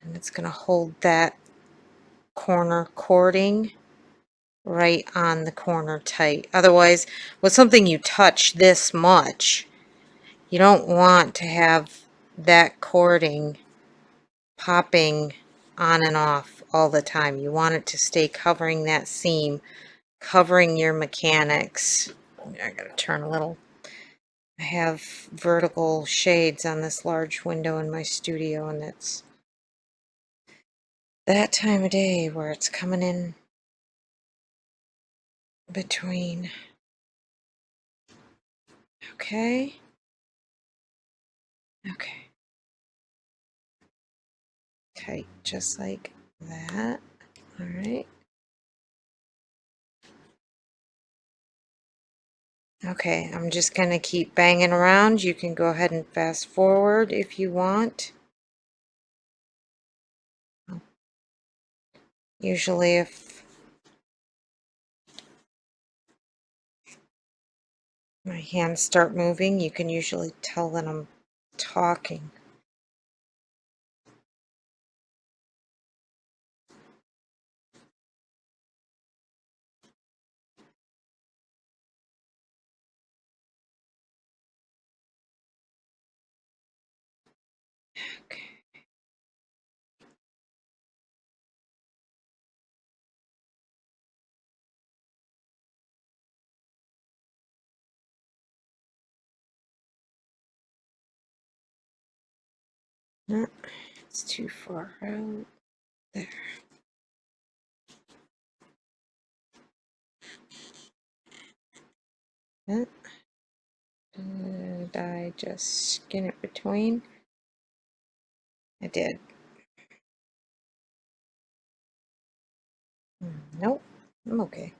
and it's going to hold that corner cording right on the corner tight. Otherwise, with something you touch this much, you don't want to have that cording popping on and off all the time. You want it to stay covering that seam, covering your mechanics. I gotta turn a little. I have vertical shades on this large window in my studio, and it's that time of day where it's coming in between. Okay. Okay. Tight, just like that. All right. Okay, I'm just gonna keep banging around. You can go ahead and fast forward if you want. Usually if my hands start moving, you can usually tell that I'm talking. Okay. No, it's too far out. There. Yeah. Did I just skin it between? I did. Nope, I'm okay.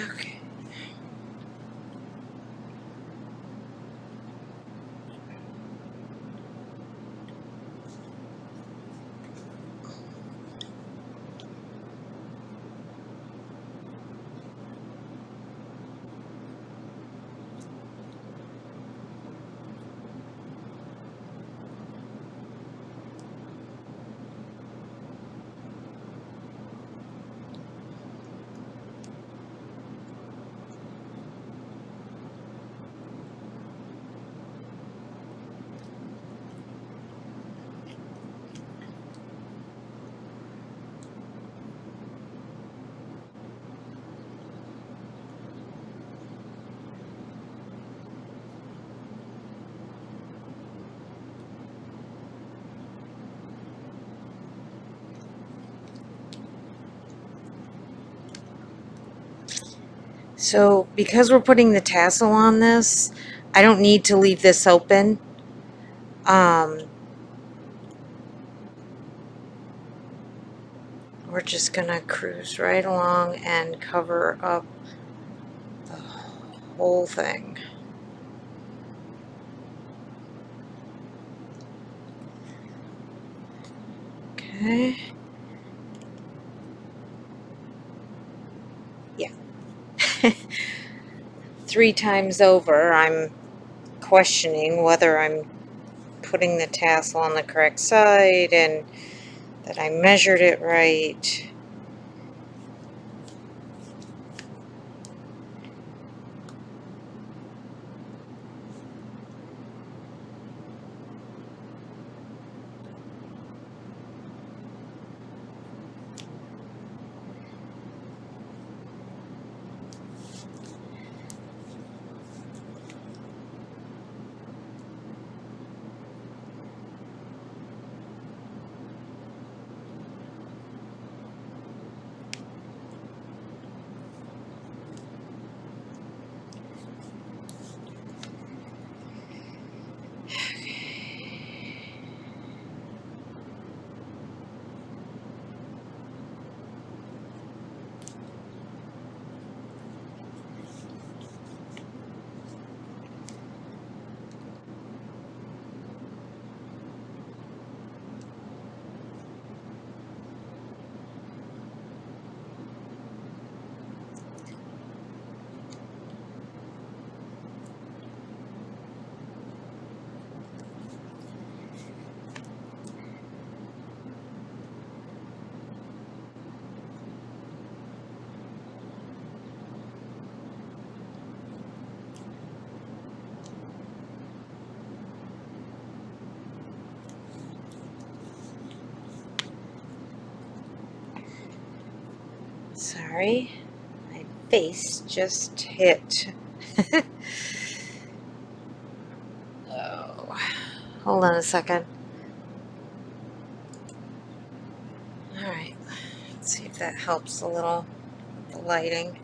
Okay. So because we're putting the tassel on this, I don't need to leave this open. We're just gonna cruise right along and cover up the whole thing. Okay. Yeah. 3 times over, I'm questioning whether I'm putting the tassel on the correct side and that I measured it right. Sorry, my face just hit. Oh, hold on a second. All right, let's see if that helps a little, the lighting.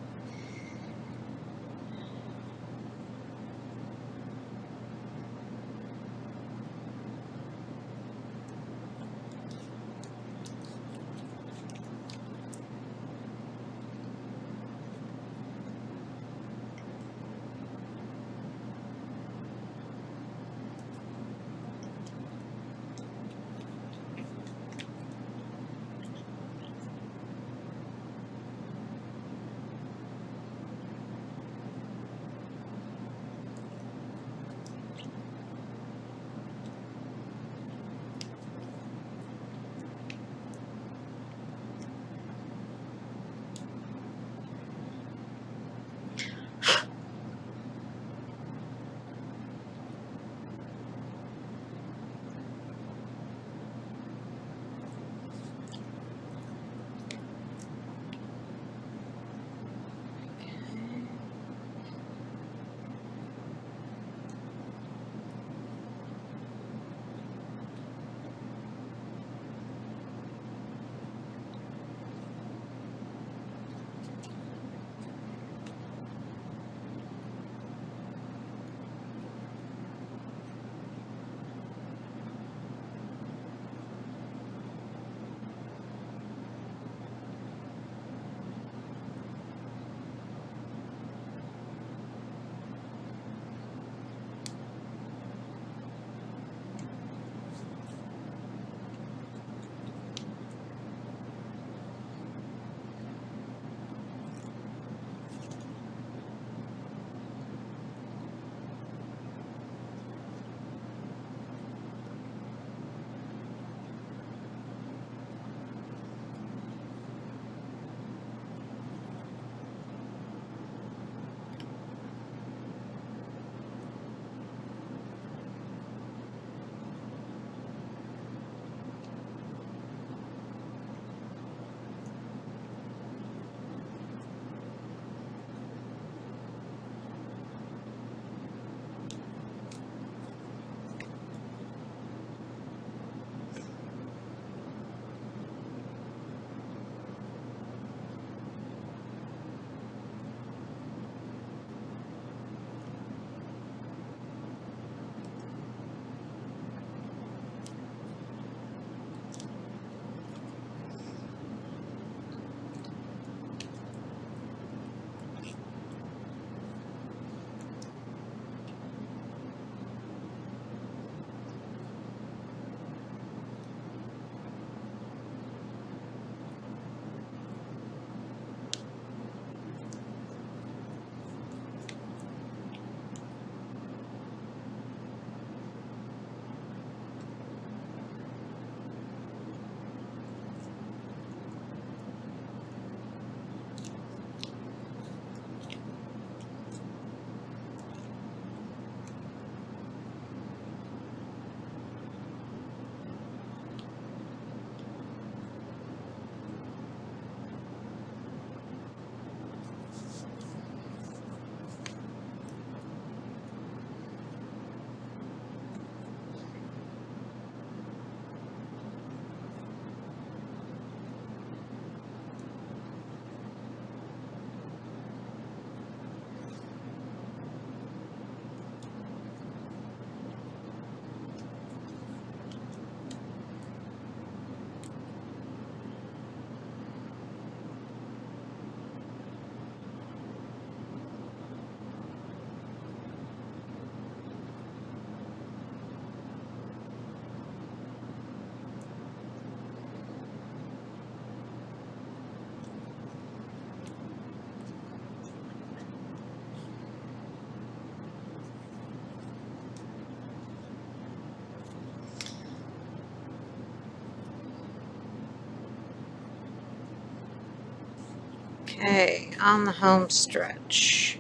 Okay, on the home stretch.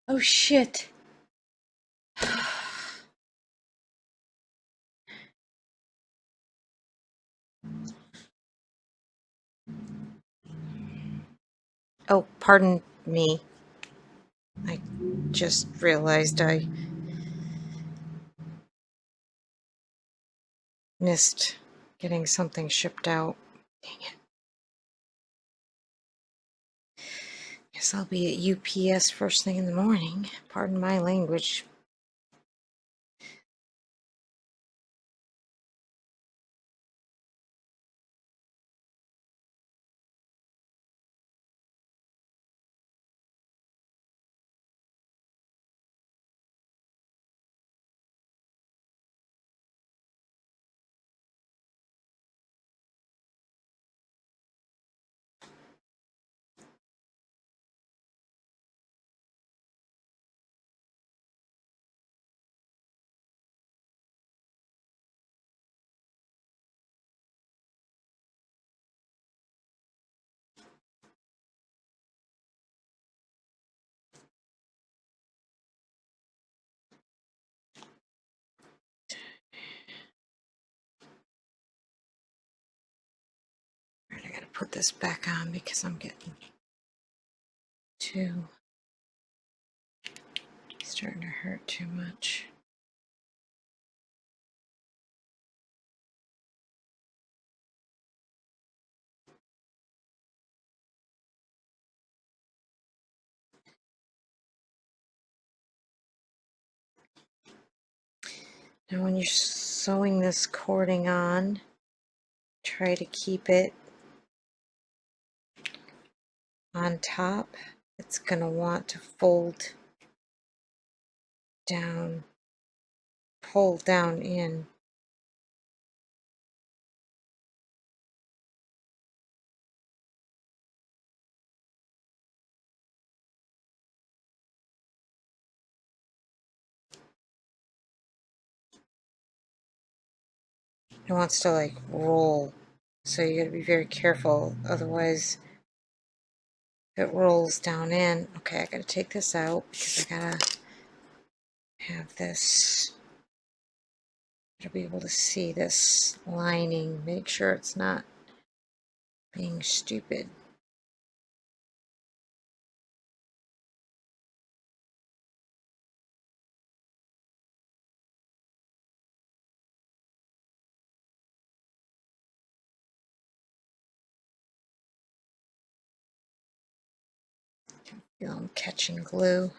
Oh shit. Oh, pardon me. I just realized I missed getting something shipped out. Dang it. Guess I'll be at UPS first thing in the morning. Pardon my language. Alright, I gotta put this back on because I'm getting starting to hurt too much. Now when you're sewing this cording on, try to keep it on top. It's gonna want to fold down, pull down in. It wants to like roll, so you gotta be very careful, otherwise if it rolls down in. Okay, I gotta take this out because I gotta have this, to be able to see this lining, make sure it's not being stupid. Feel I'm catching glue.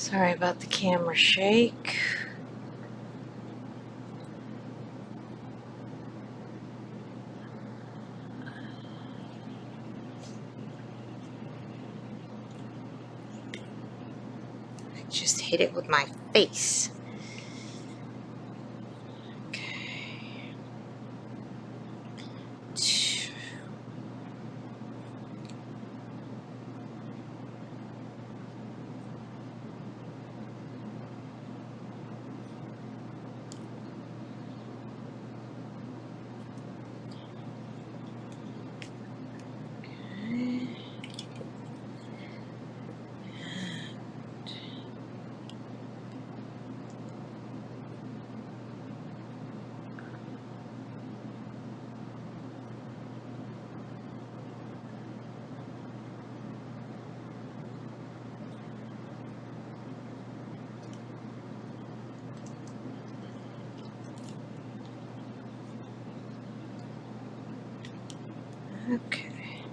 Sorry about the camera shake. I just hit it with my face. Okay. Okay.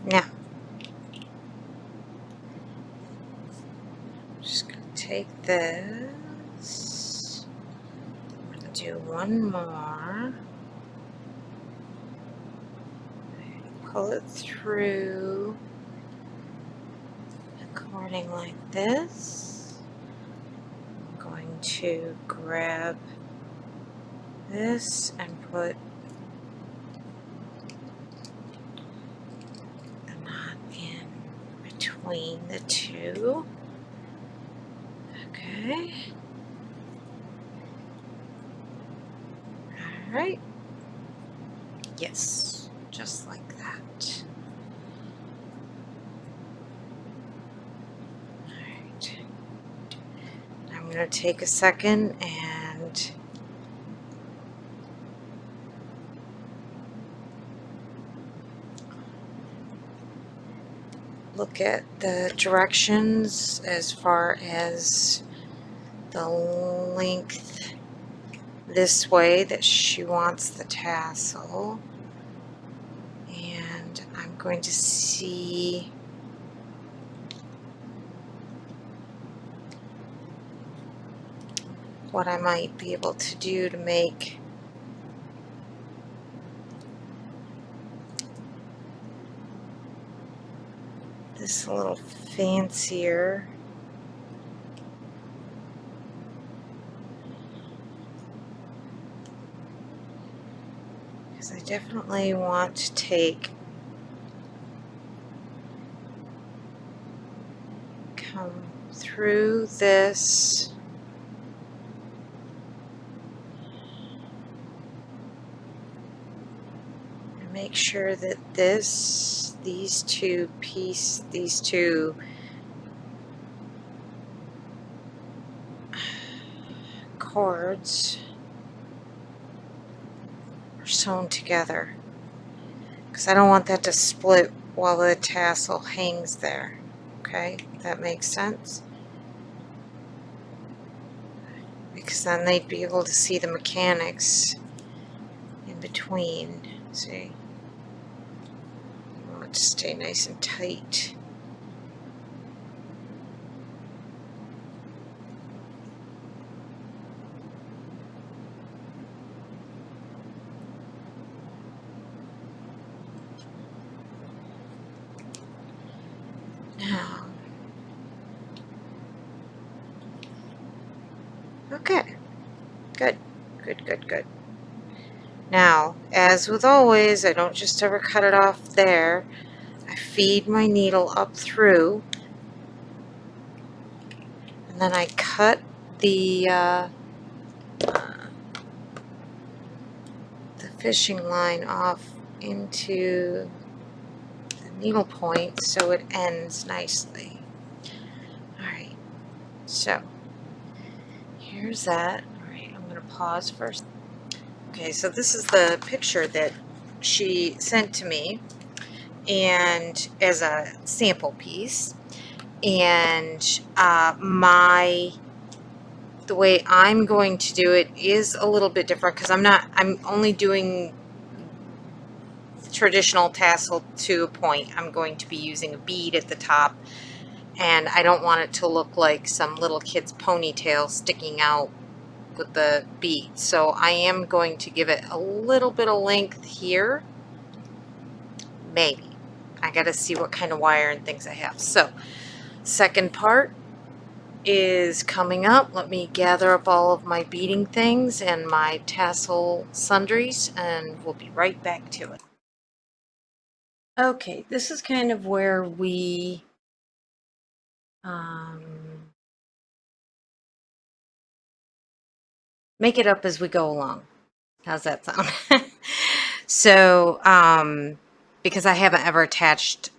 Now, I'm just going to take this. I'm going to do one more. Pull it through the cording like this. I'm going to grab this and put a knot in between the two. Okay. All right. Yes, just like that. All right. I'm going to take a second and look at the directions as far as the length this way that she wants the tassel, and I'm going to see what I might be able to do to make this a little fancier. Because I definitely want to come through this and make sure that these two cords are sewn together, because I don't want that to split while the tassel hangs there. Okay, that makes sense, because then they'd be able to see the mechanics in between. See, you want it to stay nice and tight. Now, okay, good. Now, as with always, I don't just ever cut it off there. I feed my needle up through, and then I cut the fishing line off into the needle point so it ends nicely. Alright, so here's that. Alright, I'm going to pause first. Okay, so this is the picture that she sent to me, and as a sample piece, and the way I'm going to do it is a little bit different, because I'm only doing traditional tassel to a point. I'm going to be using a bead at the top and I don't want it to look like some little kid's ponytail sticking out with the bead. So I am going to give it a little bit of length here. Maybe. I gotta see what kind of wire and things I have. So, second part is coming up. Let me gather up all of my beading things and my tassel sundries, and we'll be right back to it. Okay, this is kind of where we make it up as we go along. How's that sound? So, because I haven't ever attached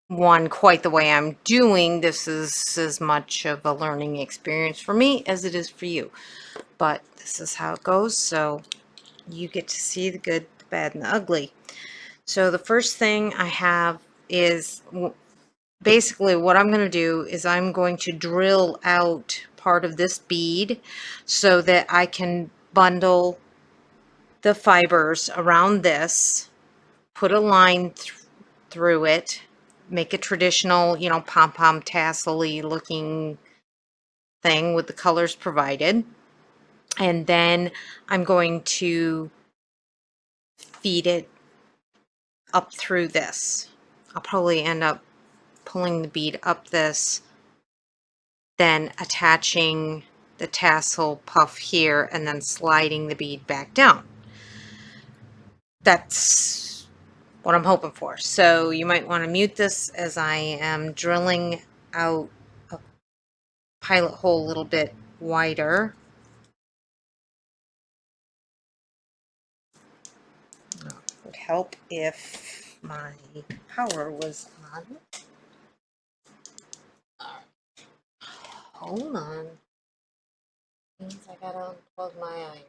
one quite the way I'm doing, this is as much of a learning experience for me as it is for you. But this is how it goes, so you get to see the good, the bad, and the ugly. So the first thing I have is, basically what I'm going to do is I'm going to drill out part of this bead so that I can bundle the fibers around this, put a line through it, make a traditional, you know, pom-pom tassel-y looking thing with the colors provided. And then I'm going to feed it up through this. I'll probably end up pulling the bead up this, then attaching the tassel puff here, and then sliding the bead back down. That's what I'm hoping for. So you might want to mute this as I am drilling out a pilot hole a little bit wider. It would help if my power was on. Hold on. Means I gotta unplug my eye.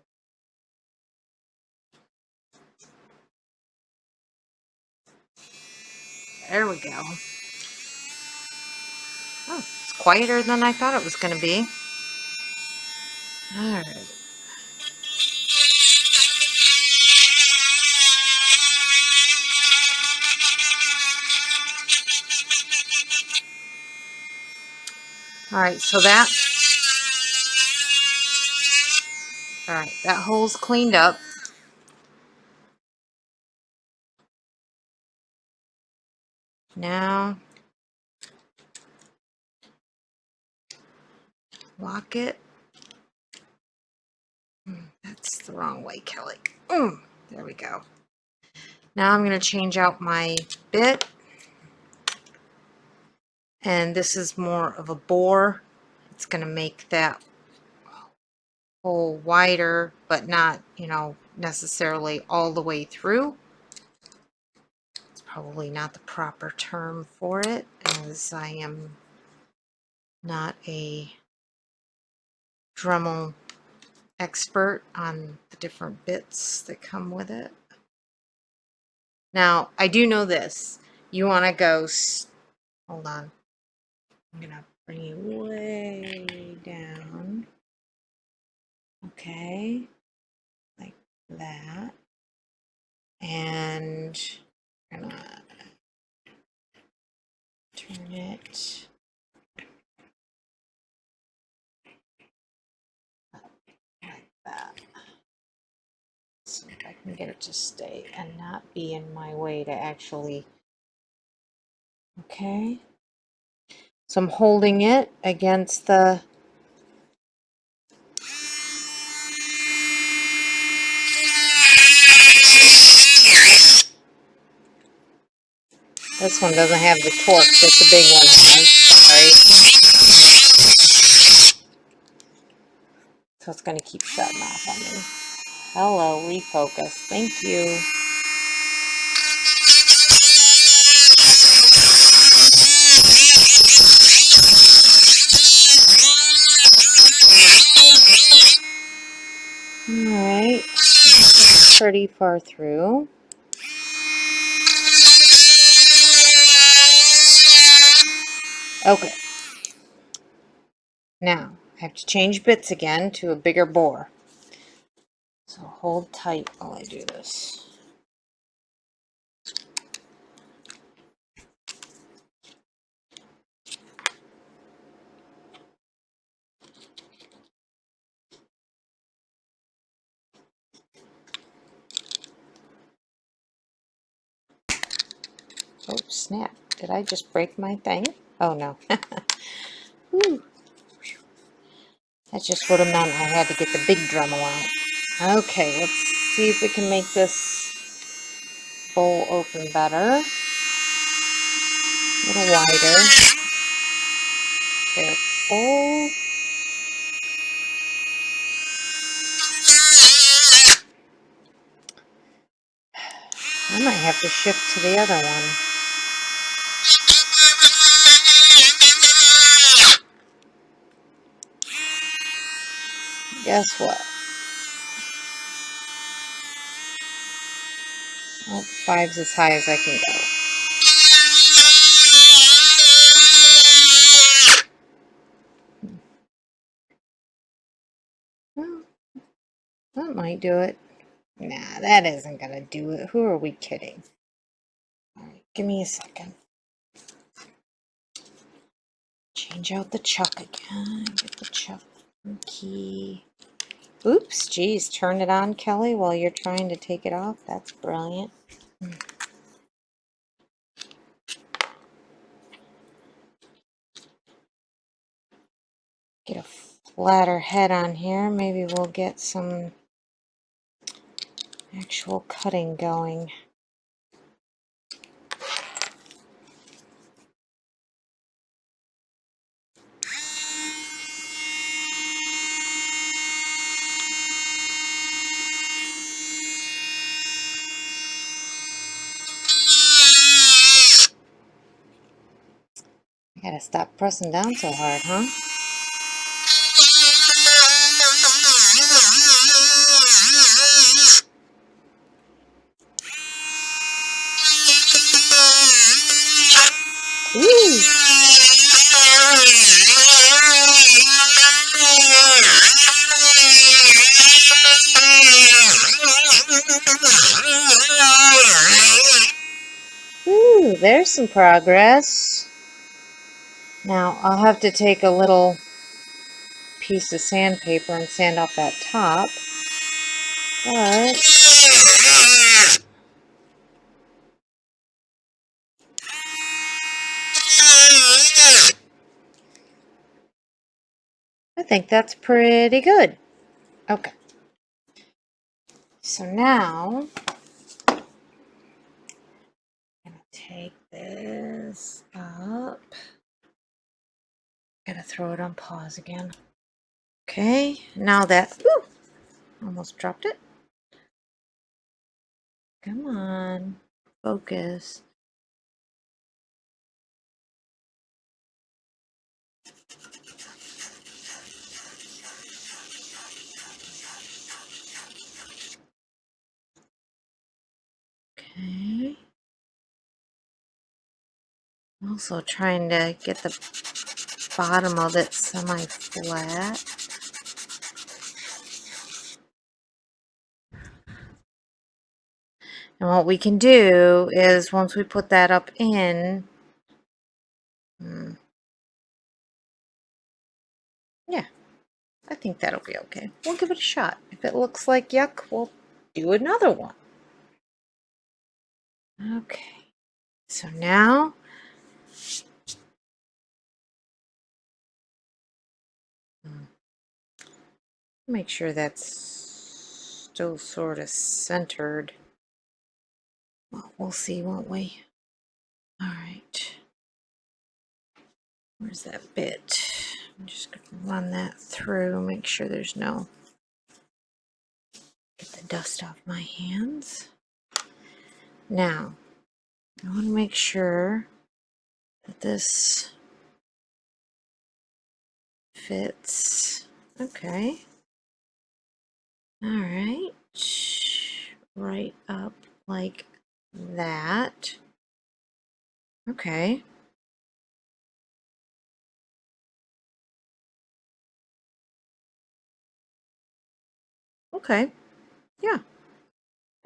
There we go. Oh, it's quieter than I thought it was going to be. All right. All right, so that, all right, that hole's cleaned up. Now, lock it. That's the wrong way, Kelly. There we go. Now I'm going to change out my bit. And this is more of a bore. It's going to make that hole wider, but not, you know, necessarily all the way through. It's probably not the proper term for it, as I am not a Dremel expert on the different bits that come with it. Now, I do know this. You want to go, hold on. I'm going to bring you way down. Okay. Like that. And I'm going to turn it like that. See if I can get it to stay and not be in my way to actually, okay. So I'm holding it against the, this one doesn't have the torque that the big one has, sorry. So it's going to keep shutting off on me. Hello, refocus, thank you. Alright, pretty far through. Okay. Now, I have to change bits again to a bigger bore. So hold tight while I do this. Oh, snap. Did I just break my thing? Oh, no. Whew. That just would have meant I had to get the big Dremel out. Okay, let's see if we can make this bowl open better. A little wider. Careful. I might have to shift to the other one. Guess what? Oh, 5's as high as I can go. Well, that might do it. Nah, that isn't gonna do it. Who are we kidding? Alright, give me a second. Change out the chuck again. Get the chuck key. Oops, geez, turn it on, Kelly, while you're trying to take it off. That's brilliant. Get a flatter head on here. Maybe we'll get some actual cutting going. I gotta stop pressing down so hard, huh? Ooh. Ooh, there's some progress. Now, I'll have to take a little piece of sandpaper and sand off that top. But I think that's pretty good. Okay. So now, I'm going to take this up. Gotta throw it on pause again. Okay, now that, ooh, almost dropped it. Come on, focus. Okay. Also trying to get the bottom of it semi-flat. And what we can do is once we put that up in, yeah, I think that'll be okay. We'll give it a shot. If it looks like yuck, we'll do another one. Okay, so now make sure that's still sort of centered. Well, we'll see, won't we? All right. Where's that bit? I'm just going to run that through, make sure there's no, get the dust off my hands. Now, I want to make sure that this fits. Okay. All right. Right up like that. Okay. Okay. Yeah.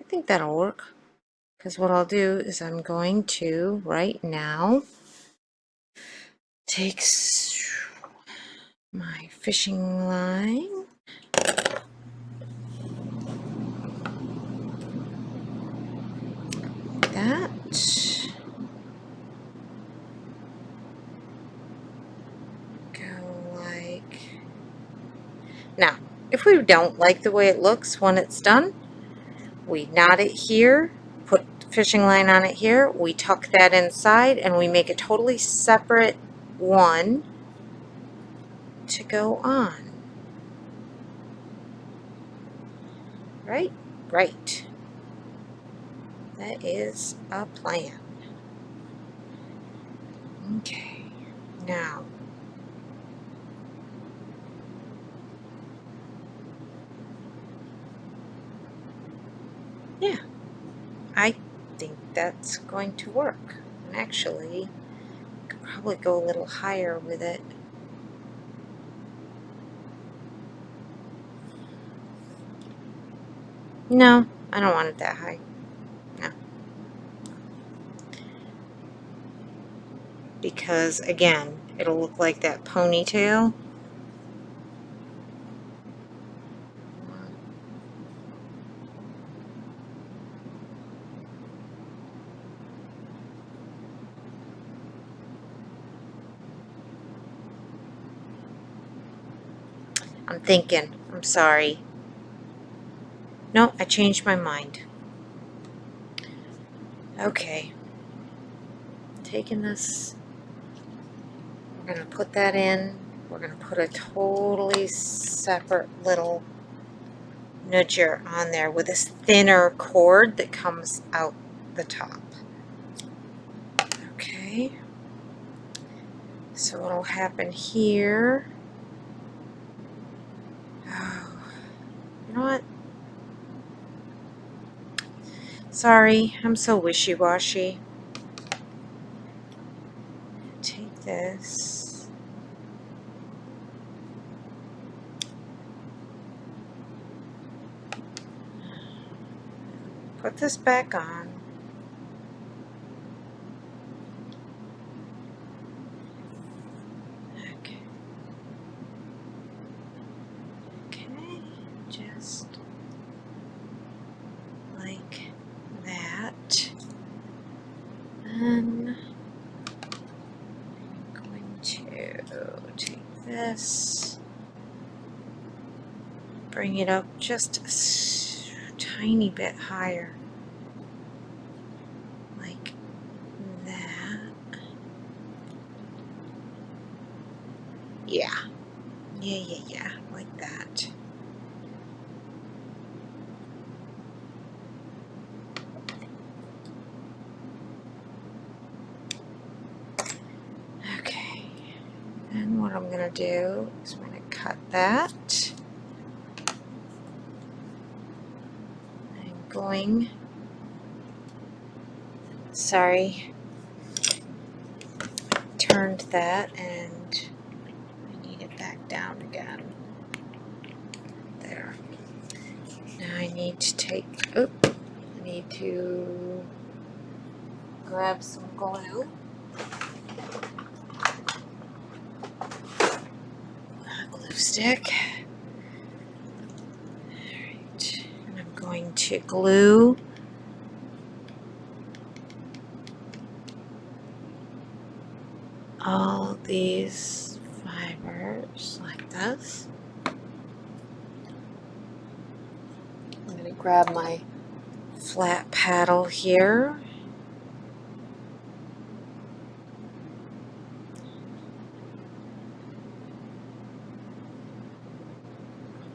I think that'll work. Because what I'll do is I'm going to, right now, take my fishing line. That. if we don't like the way it looks when it's done, we knot it here, put fishing line on it here, we tuck that inside, and we make a totally separate one to go on. Right? Right. That is a plan. Okay. Now, yeah, I think that's going to work. And actually, I could probably go a little higher with it. No, I don't want it that high. No. Because, again, it'll look like that ponytail. I'm thinking. I'm sorry. No, I changed my mind. Okay. Taking this, we're going to put that in. We're going to put a totally separate little nudger on there with this thinner cord that comes out the top. Okay. So what'll happen here? Oh, you know what? Sorry, I'm so wishy-washy. Take this. Put this back on. Okay. Okay, just like that. And I'm going to take this, bring it up just a tiny bit higher, like that. Yeah, like that. Okay, and what I'm going to do is I'm going to cut that. I'm going, sorry, turned that and I need it back down again. There. Now I need to take, I need to grab some glue. A glue stick. Alright, and I'm going to glue all these fibers like this. I'm going to grab my flat paddle here.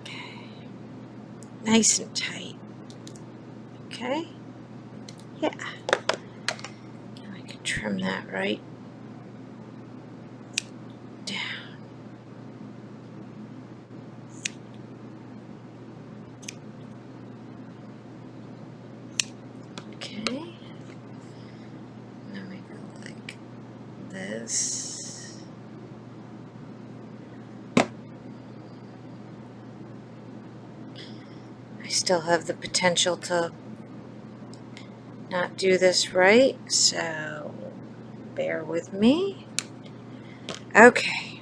Okay, nice and tight. Okay, yeah. Now I can trim that right down. Okay, now we go like this. I still have the potential to not do this right, so bear with me. Okay.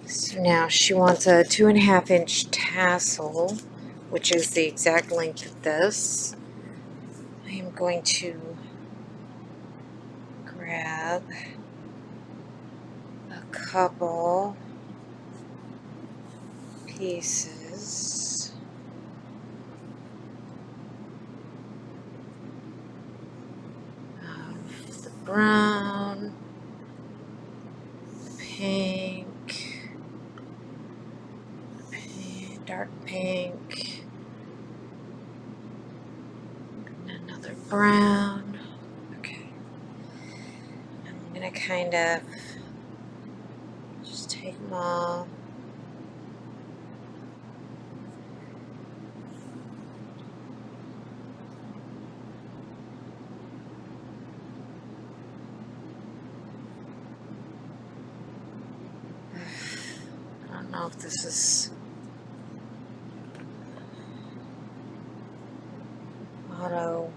So now she wants a 2.5 inch tassel, which is the exact length of this. I am going to grab a couple pieces. Of the brown, pink, dark pink, and another brown. Okay. I'm going to kind of just take them all. I don't know if this is auto.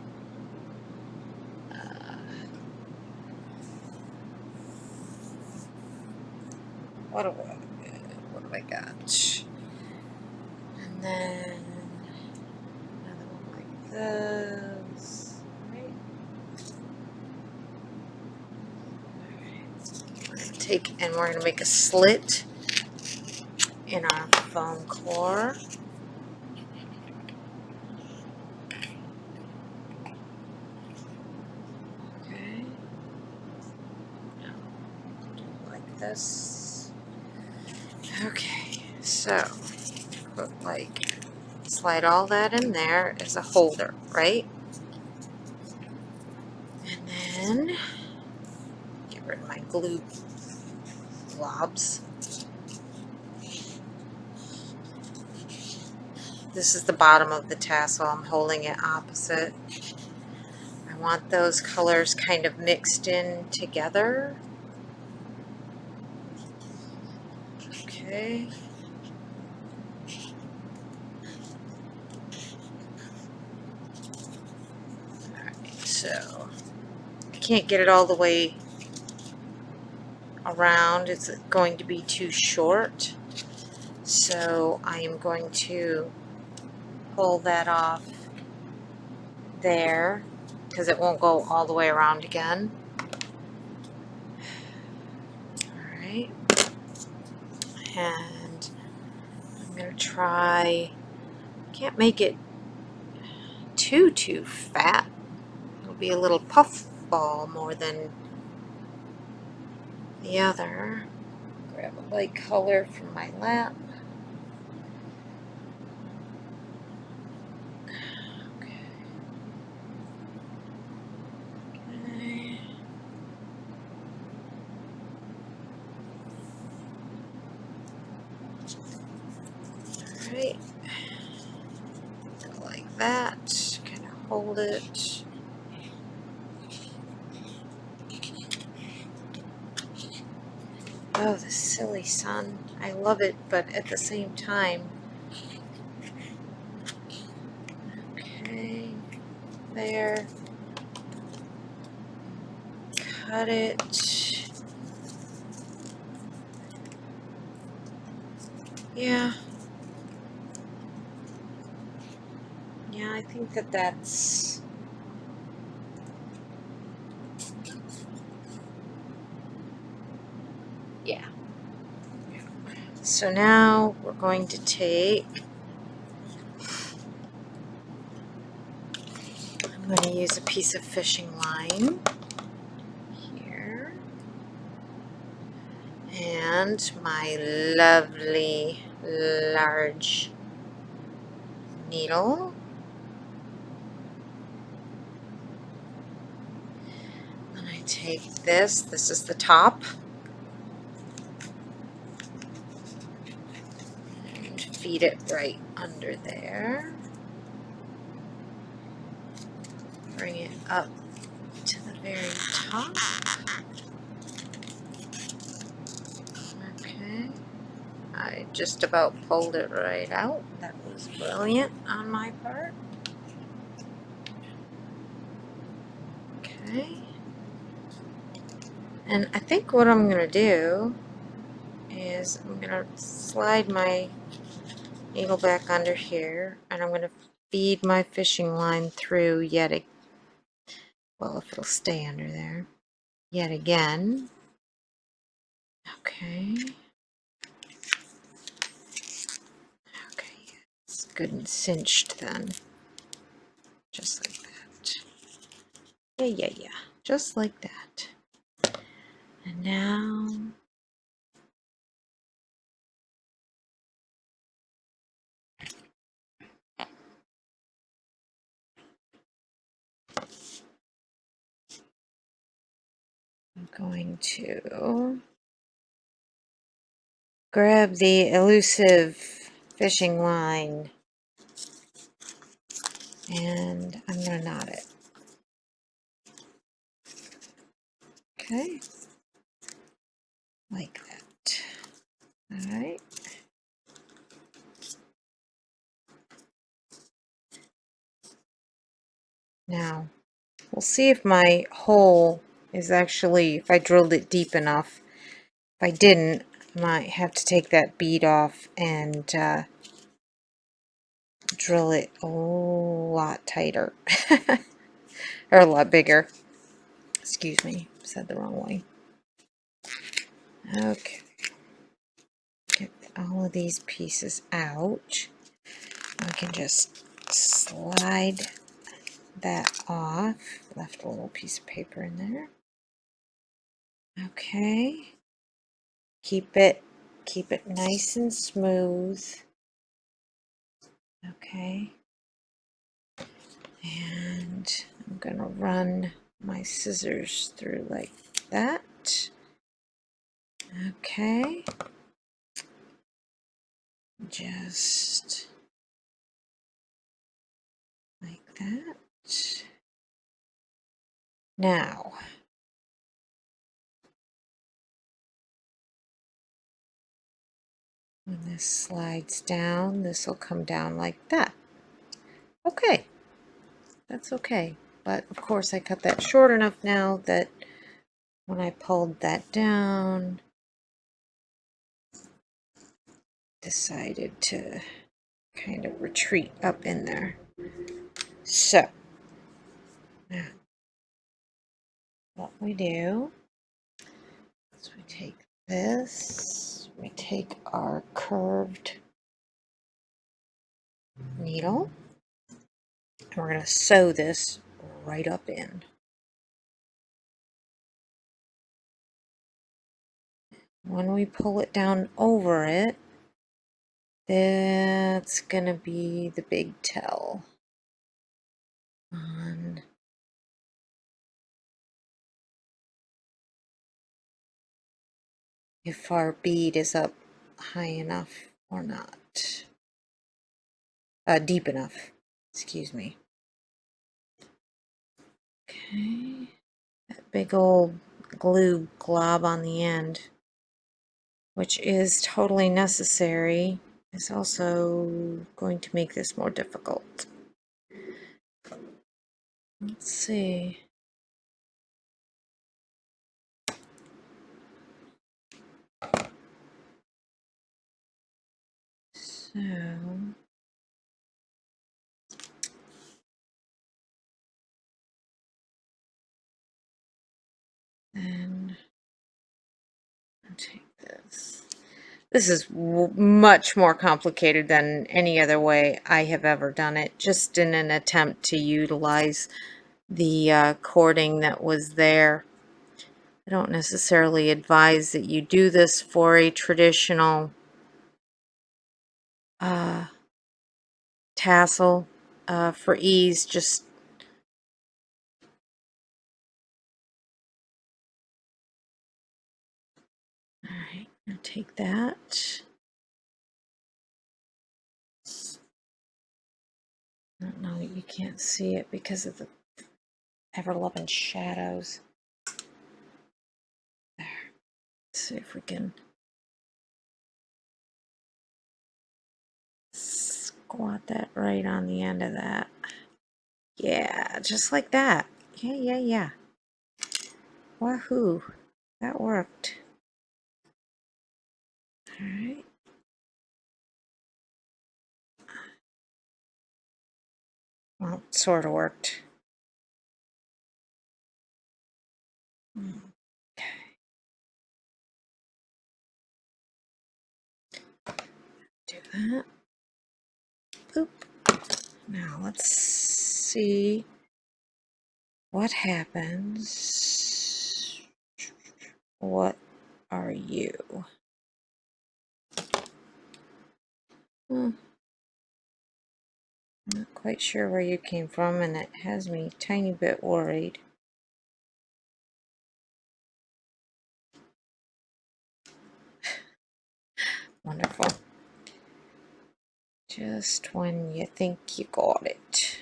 What have I got? And then another one like this. Right. We're going to take and we're going to make a slit in our foam core. Okay. Now, do it like this. Okay, so put like, slide all that in there as a holder, right? And then get rid of my glue blobs. This is the bottom of the tassel. I'm holding it opposite. I want those colors kind of mixed in together. Okay. Alright, so I can't get it all the way around. It's going to be too short. So I am going to pull that off there because it won't go all the way around again. Alright. And I'm going to try, can't make it too fat. It'll be a little puff ball more than the other. Grab a light color from my lap. Okay. Alright. Go like that. Kind of hold it. Oh, the silly sun. I love it, but at the same time. Okay, there. Cut it. Yeah. Yeah, I think that's... Yeah. So now we're going to take, I'm going to use a piece of fishing line here and my lovely large needle. And I take this is the top, and feed it right under there. Bring it up to the very top. Okay. I just about pulled it right out. That was brilliant on my part. Okay. And I think what I'm going to do is I'm going to slide my needle back under here, and I'm going to feed my fishing line through yet again. Well, if it'll stay under there. Yet again. Okay. good and cinched then. Just like that. Yeah. Just like that. And now I'm going to grab the elusive fishing line and I'm going to knot it. Okay, like that. All right. Now, we'll see if my hole is actually, if I drilled it deep enough. If I didn't, I might have to take that bead off and drill it a lot tighter. Or a lot bigger. Excuse me, said the wrong way. Okay. Get all of these pieces out. I can just slide that off. Left a little piece of paper in there. Okay. Keep it nice and smooth. Okay. And I'm gonna run my scissors through like that. Okay. Just like that. Now, when this slides down, this will come down like that. Okay, that's okay. But of course I cut that short enough now that when I pulled that down, decided to kind of retreat up in there. So, now what we do is we take this, we take our curved needle, and we're going to sew this right up in. When we pull it down over it, that's going to be the big tell on if our bead is up high enough or not. Deep enough, excuse me. Okay, that big old glue glob on the end, which is totally necessary, is also going to make this more difficult. Let's see. So, then I'll take this. This is much more complicated than any other way I have ever done it, just in an attempt to utilize the cording that was there. I don't necessarily advise that you do this for a traditional tassel. For ease, just all right, I'll take that. I don't know, you can't see it because of the ever-loving shadows. There. Let's see if we can squat that right on the end of that. Yeah, just like that. Yeah. Wahoo. That worked. Alright. Well, it sort of worked. Okay. Do that. Oop. Now let's see what happens. What are you? Not quite sure where you came from, and it has me a tiny bit worried. Wonderful. Just when you think you got it.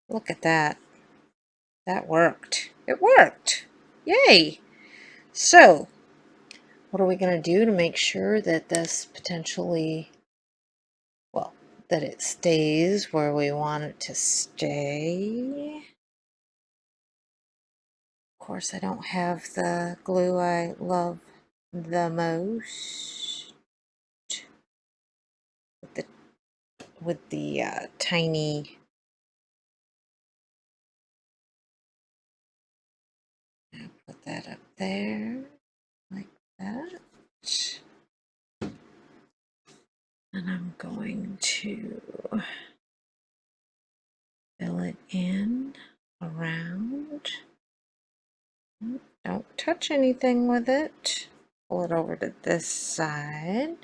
Look at that. That worked. It worked. Yay! So, what are we going to do to make sure that this potentially, well, that it stays where we want it to stay? Of course, I don't have the glue I love the most with the tiny. I'll put that up there like that. And I'm going to fill it in around. Don't touch anything with it. Pull it over to this side.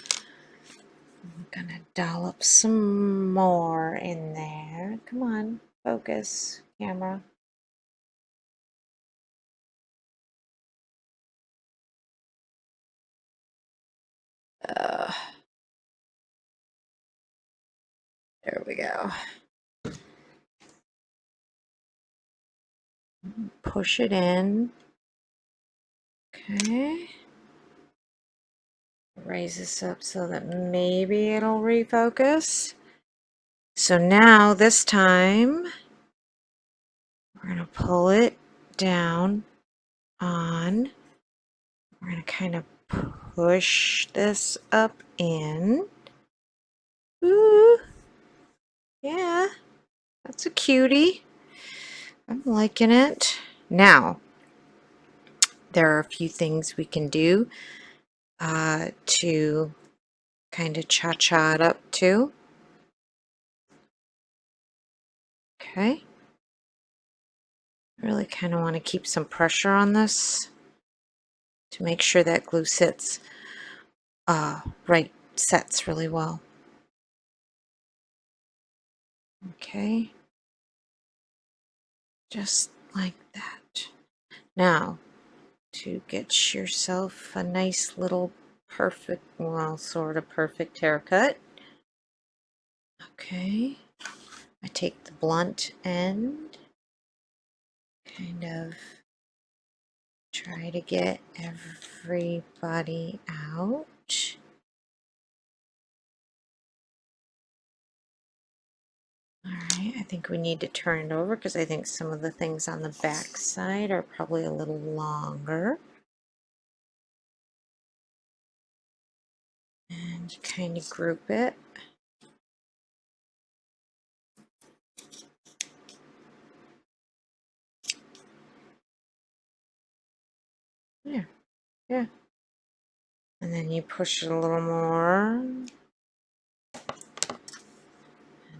I'm gonna dollop some more in there. Come on, focus, camera. There we go. Push it in. Okay. Raise this up so that maybe it'll refocus. So now this time we're going to pull it down on. We're going to kind of push this up in. Ooh. Yeah. That's a cutie. I'm liking it. Now, there are a few things we can do to kind of cha-cha it up too. Okay. I really kind of want to keep some pressure on this to make sure that glue sits sets really well. Okay. Just like that. Now, to get yourself a nice little perfect, well, sort of perfect haircut. Okay. I take the blunt end, kind of try to get everybody out. Alright, I think we need to turn it over because I think some of the things on the back side are probably a little longer. And kind of group it. Yeah, yeah. And then you push it a little more. And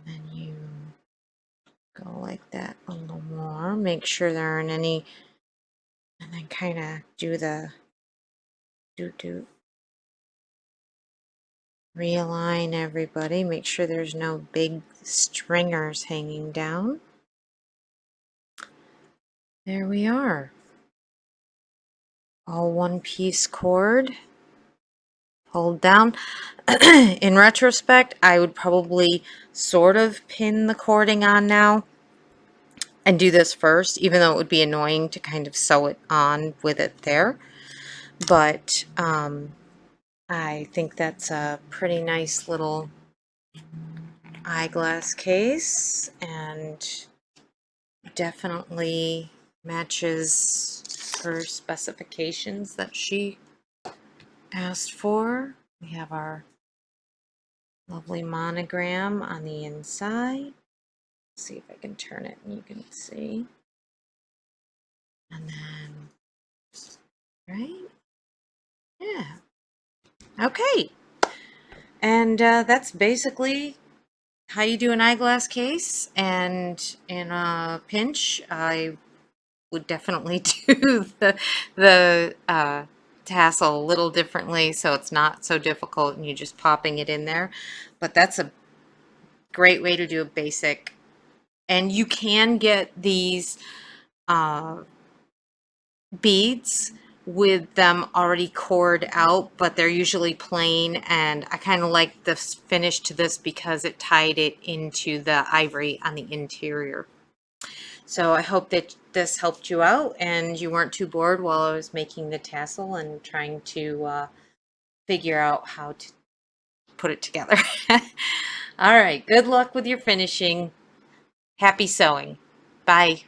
then you go like that a little more. Make sure there aren't any. And then kind of do the do. Realign everybody. Make sure there's no big stringers hanging down. There we are. All one piece cord. Hold down. In retrospect, I would probably sort of pin the cording on now and do this first, even though it would be annoying to kind of sew it on with it there. But I think that's a pretty nice little eyeglass case and definitely matches her specifications that she asked for. We have our lovely monogram on the inside. Let's see if I can turn it and you can see. And then, right? Yeah. Okay. And that's basically how you do an eyeglass case. And in a pinch, I would definitely do the tassel a little differently so it's not so difficult and you're just popping it in there. But that's a great way to do a basic. And you can get these uh, beads with them already cored out, but they're usually plain, and I kind of like the finish to this because it tied it into the ivory on the interior. So I hope that this helped you out and you weren't too bored while I was making the tassel and trying to figure out how to put it together. All right, good luck with your finishing. Happy sewing. Bye.